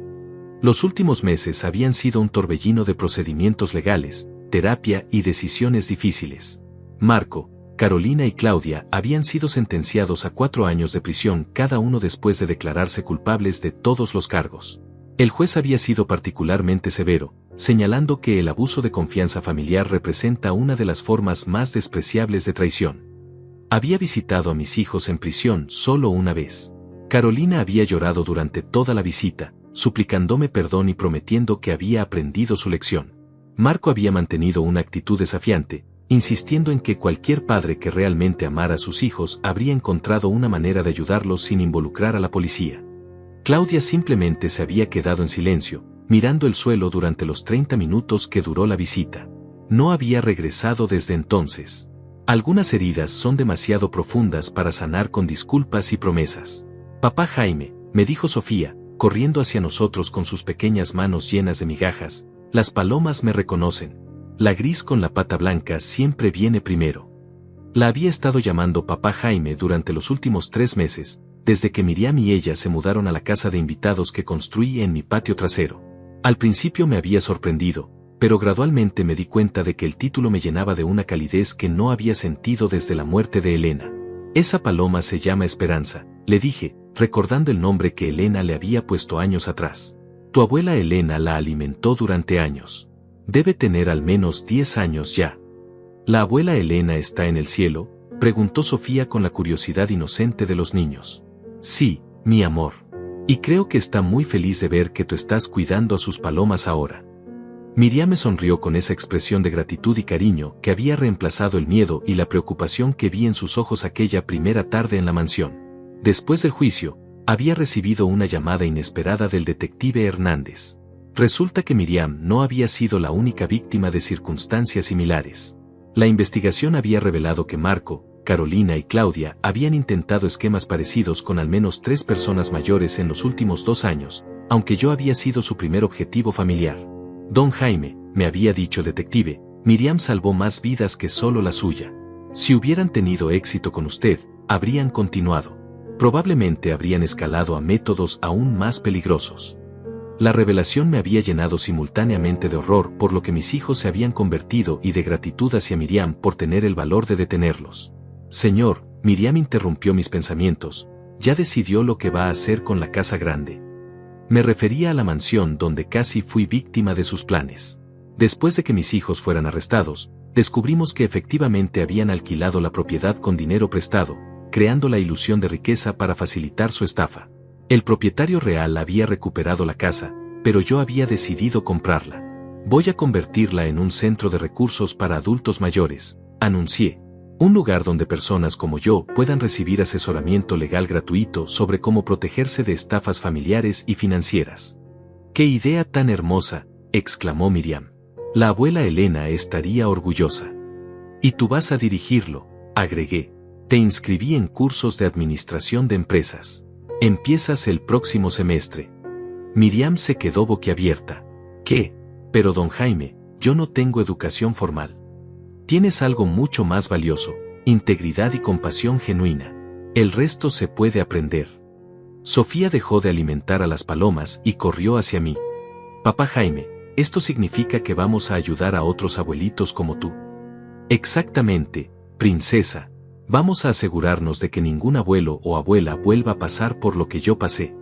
Los últimos meses habían sido un torbellino de procedimientos legales, terapia y decisiones difíciles. Marco, Carolina y Claudia habían sido sentenciados a 4 años de prisión cada uno después de declararse culpables de todos los cargos. El juez había sido particularmente severo, señalando que el abuso de confianza familiar representa una de las formas más despreciables de traición. Había visitado a mis hijos en prisión solo una vez. Carolina había llorado durante toda la visita, suplicándome perdón y prometiendo que había aprendido su lección. Marco había mantenido una actitud desafiante, insistiendo en que cualquier padre que realmente amara a sus hijos habría encontrado una manera de ayudarlos sin involucrar a la policía. Claudia simplemente se había quedado en silencio, mirando el suelo durante los 30 minutos que duró la visita. No había regresado desde entonces. Algunas heridas son demasiado profundas para sanar con disculpas y promesas. Papá Jaime, me dijo Sofía, corriendo hacia nosotros con sus pequeñas manos llenas de migajas, las palomas me reconocen. La gris con la pata blanca siempre viene primero. La había estado llamando Papá Jaime durante los últimos 3 meses, desde que Miriam y ella se mudaron a la casa de invitados que construí en mi patio trasero. Al principio me había sorprendido, pero gradualmente me di cuenta de que el título me llenaba de una calidez que no había sentido desde la muerte de Elena. Esa paloma se llama Esperanza, le dije, recordando el nombre que Elena le había puesto años atrás. Tu abuela Elena la alimentó durante años. Debe tener al menos 10 años ya. ¿La abuela Elena está en el cielo?, preguntó Sofía con la curiosidad inocente de los niños. Sí, mi amor. Y creo que está muy feliz de ver que tú estás cuidando a sus palomas ahora. Miriam me sonrió con esa expresión de gratitud y cariño que había reemplazado el miedo y la preocupación que vi en sus ojos aquella primera tarde en la mansión. Después del juicio, había recibido una llamada inesperada del detective Hernández. Resulta que Miriam no había sido la única víctima de circunstancias similares. La investigación había revelado que Marco, Carolina y Claudia habían intentado esquemas parecidos con al menos 3 personas mayores en los últimos 2 años, aunque yo había sido su primer objetivo familiar. Don Jaime, me había dicho detective, Miriam salvó más vidas que solo la suya. Si hubieran tenido éxito con usted, habrían continuado. Probablemente habrían escalado a métodos aún más peligrosos. La revelación me había llenado simultáneamente de horror por lo que mis hijos se habían convertido y de gratitud hacia Miriam por tener el valor de detenerlos. Señor, Miriam interrumpió mis pensamientos, ya decidió lo que va a hacer con la casa grande. Me refería a la mansión donde casi fui víctima de sus planes. Después de que mis hijos fueran arrestados, descubrimos que efectivamente habían alquilado la propiedad con dinero prestado, creando la ilusión de riqueza para facilitar su estafa. El propietario real había recuperado la casa, pero yo había decidido comprarla. Voy a convertirla en un centro de recursos para adultos mayores, anuncié. Un lugar donde personas como yo puedan recibir asesoramiento legal gratuito sobre cómo protegerse de estafas familiares y financieras. ¡Qué idea tan hermosa!, exclamó Miriam. La abuela Elena estaría orgullosa. Y tú vas a dirigirlo, agregué. Te inscribí en cursos de administración de empresas. Empiezas el próximo semestre. Miriam se quedó boquiabierta. ¿Qué? Pero don Jaime, yo no tengo educación formal. Tienes algo mucho más valioso, integridad y compasión genuina. El resto se puede aprender. Sofía dejó de alimentar a las palomas y corrió hacia mí. Papá Jaime, esto significa que vamos a ayudar a otros abuelitos como tú. Exactamente, princesa. Vamos a asegurarnos de que ningún abuelo o abuela vuelva a pasar por lo que yo pasé.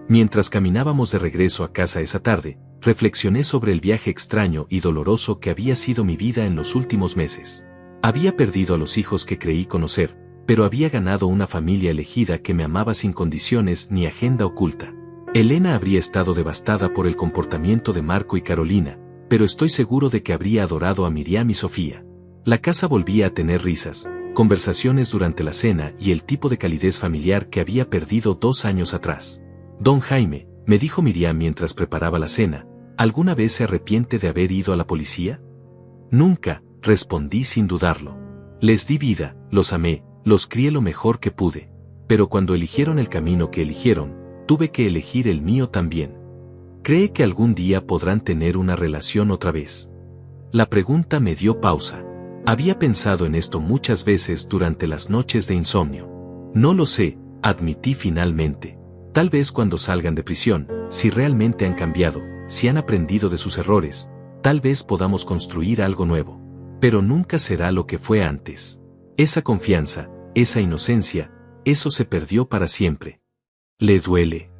Mientras caminábamos de regreso a casa esa tarde, reflexioné sobre el viaje extraño y doloroso que había sido mi vida en los últimos meses. Había perdido a los hijos que creí conocer, pero había ganado una familia elegida que me amaba sin condiciones ni agenda oculta. Elena habría estado devastada por el comportamiento de Marco y Carolina, pero estoy seguro de que habría adorado a Miriam y Sofía. La casa volvía a tener risas, conversaciones durante la cena y el tipo de calidez familiar que había perdido 2 años atrás. Don Jaime, me dijo Miriam mientras preparaba la cena, ¿alguna vez se arrepiente de haber ido a la policía? Nunca, respondí sin dudarlo. Les di vida, los amé, los crié lo mejor que pude. Pero cuando eligieron el camino que eligieron, tuve que elegir el mío también. ¿Cree que algún día podrán tener una relación otra vez? La pregunta me dio pausa. Había pensado en esto muchas veces durante las noches de insomnio. No lo sé, admití finalmente. Tal vez cuando salgan de prisión, si realmente han cambiado, si han aprendido de sus errores, tal vez podamos construir algo nuevo. Pero nunca será lo que fue antes. Esa confianza, esa inocencia, eso se perdió para siempre. Le duele.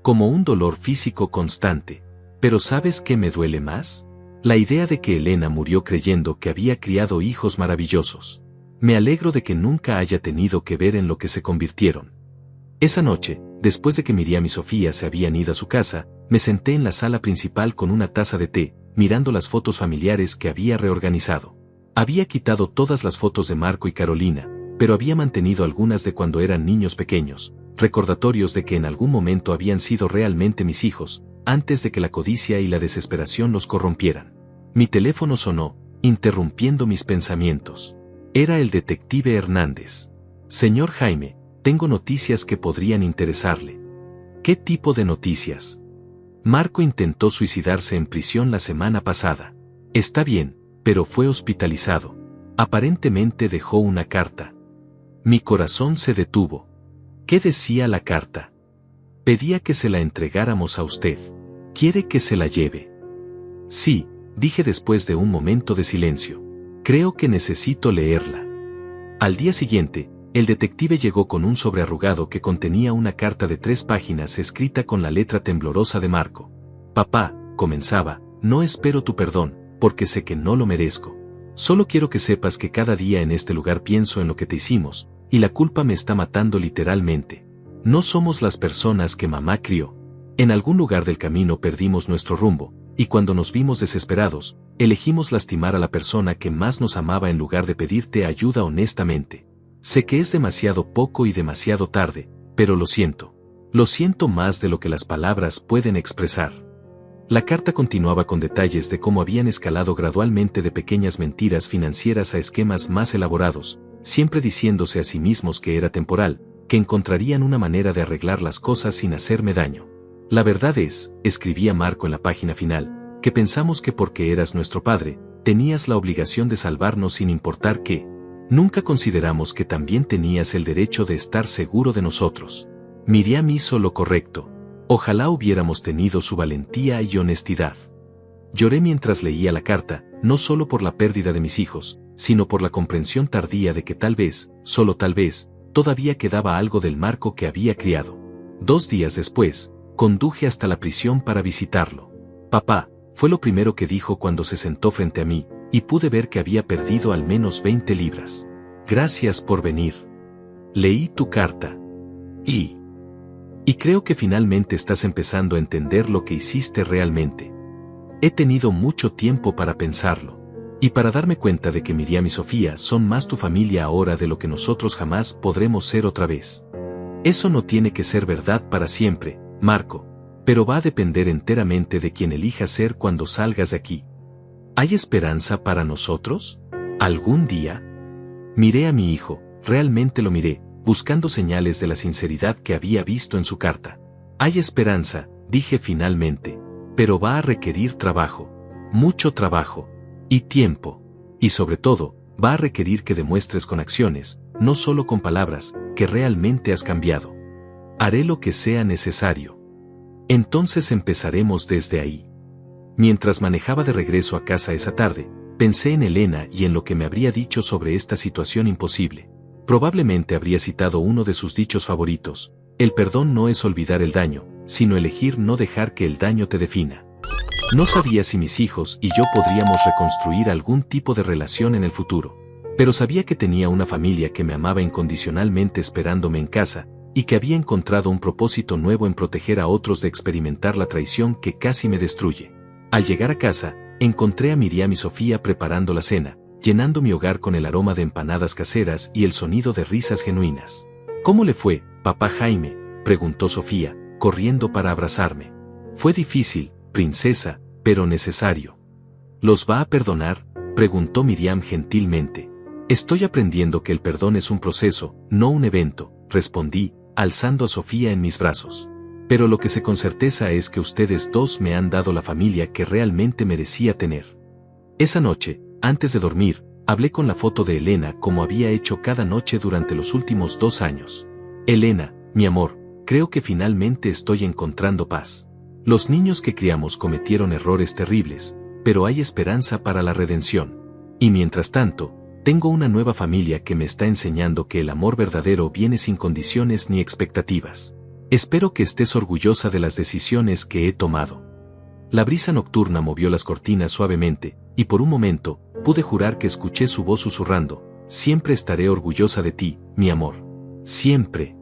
Como un dolor físico constante. Pero ¿sabes qué me duele más? La idea de que Elena murió creyendo que había criado hijos maravillosos. Me alegro de que nunca haya tenido que ver en lo que se convirtieron. Esa noche, después de que Miriam y Sofía se habían ido a su casa, me senté en la sala principal con una taza de té, mirando las fotos familiares que había reorganizado. Había quitado todas las fotos de Marco y Carolina, pero había mantenido algunas de cuando eran niños pequeños, recordatorios de que en algún momento habían sido realmente mis hijos, antes de que la codicia y la desesperación los corrompieran. Mi teléfono sonó, interrumpiendo mis pensamientos. Era el detective Hernández. Señor Jaime, tengo noticias que podrían interesarle. ¿Qué tipo de noticias? Marco intentó suicidarse en prisión la semana pasada. Está bien, pero fue hospitalizado. Aparentemente dejó una carta. Mi corazón se detuvo. ¿Qué decía la carta? Pedía que se la entregáramos a usted. ¿Quiere que se la lleve? Sí, dije después de un momento de silencio. Creo que necesito leerla. Al día siguiente, el detective llegó con un sobre arrugado que contenía una carta de 3 páginas escrita con la letra temblorosa de Marco. Papá, comenzaba, no espero tu perdón, porque sé que no lo merezco. Solo quiero que sepas que cada día en este lugar pienso en lo que te hicimos, y la culpa me está matando literalmente. No somos las personas que mamá crió. En algún lugar del camino perdimos nuestro rumbo, y cuando nos vimos desesperados, elegimos lastimar a la persona que más nos amaba en lugar de pedirte ayuda honestamente. Sé que es demasiado poco y demasiado tarde, pero lo siento. Lo siento más de lo que las palabras pueden expresar. La carta continuaba con detalles de cómo habían escalado gradualmente de pequeñas mentiras financieras a esquemas más elaborados, siempre diciéndose a sí mismos que era temporal, que encontrarían una manera de arreglar las cosas sin hacerme daño. La verdad es, escribía Marco en la página final, que pensamos que porque eras nuestro padre, tenías la obligación de salvarnos sin importar qué. Nunca consideramos que también tenías el derecho de estar seguro de nosotros. Miriam hizo lo correcto. Ojalá hubiéramos tenido su valentía y honestidad. Lloré mientras leía la carta, no solo por la pérdida de mis hijos, sino por la comprensión tardía de que tal vez, solo tal vez, todavía quedaba algo del Marco que había criado. 2 días después, conduje hasta la prisión para visitarlo. Papá, fue lo primero que dijo cuando se sentó frente a mí, y pude ver que había perdido al menos 20 libras. Gracias por venir. Leí tu carta. Y creo que finalmente estás empezando a entender lo que hiciste realmente. He tenido mucho tiempo para pensarlo. Y para darme cuenta de que Miriam y Sofía son más tu familia ahora de lo que nosotros jamás podremos ser otra vez. Eso no tiene que ser verdad para siempre, Marco, pero va a depender enteramente de quien elijas ser cuando salgas de aquí. ¿Hay esperanza para nosotros? ¿Algún día? Miré a mi hijo, realmente lo miré, buscando señales de la sinceridad que había visto en su carta. Hay esperanza, dije finalmente, pero va a requerir trabajo, mucho trabajo, y tiempo, y sobre todo, va a requerir que demuestres con acciones, no solo con palabras, que realmente has cambiado. Haré lo que sea necesario. Entonces empezaremos desde ahí. Mientras manejaba de regreso a casa esa tarde, pensé en Elena y en lo que me habría dicho sobre esta situación imposible. Probablemente habría citado uno de sus dichos favoritos: el perdón no es olvidar el daño, sino elegir no dejar que el daño te defina. No sabía si mis hijos y yo podríamos reconstruir algún tipo de relación en el futuro, pero sabía que tenía una familia que me amaba incondicionalmente esperándome en casa, y que había encontrado un propósito nuevo en proteger a otros de experimentar la traición que casi me destruye. Al llegar a casa, encontré a Miriam y Sofía preparando la cena, llenando mi hogar con el aroma de empanadas caseras y el sonido de risas genuinas. ¿Cómo le fue, papá Jaime?, preguntó Sofía, corriendo para abrazarme. Fue difícil, princesa, pero necesario. ¿Los va a perdonar?, preguntó Miriam gentilmente. Estoy aprendiendo que el perdón es un proceso, no un evento, respondí, alzando a Sofía en mis brazos. Pero lo que sé con certeza es que ustedes dos me han dado la familia que realmente merecía tener. Esa noche, antes de dormir, Hablé con la foto de Elena como había hecho cada noche durante los últimos 2 años. Elena, mi amor, creo que finalmente estoy encontrando paz. Los niños que criamos cometieron errores terribles, pero hay esperanza para la redención. Y mientras tanto, tengo una nueva familia que me está enseñando que el amor verdadero viene sin condiciones ni expectativas. Espero que estés orgullosa de las decisiones que he tomado. La brisa nocturna movió las cortinas suavemente, y por un momento, pude jurar que escuché su voz susurrando: siempre estaré orgullosa de ti, mi amor. Siempre.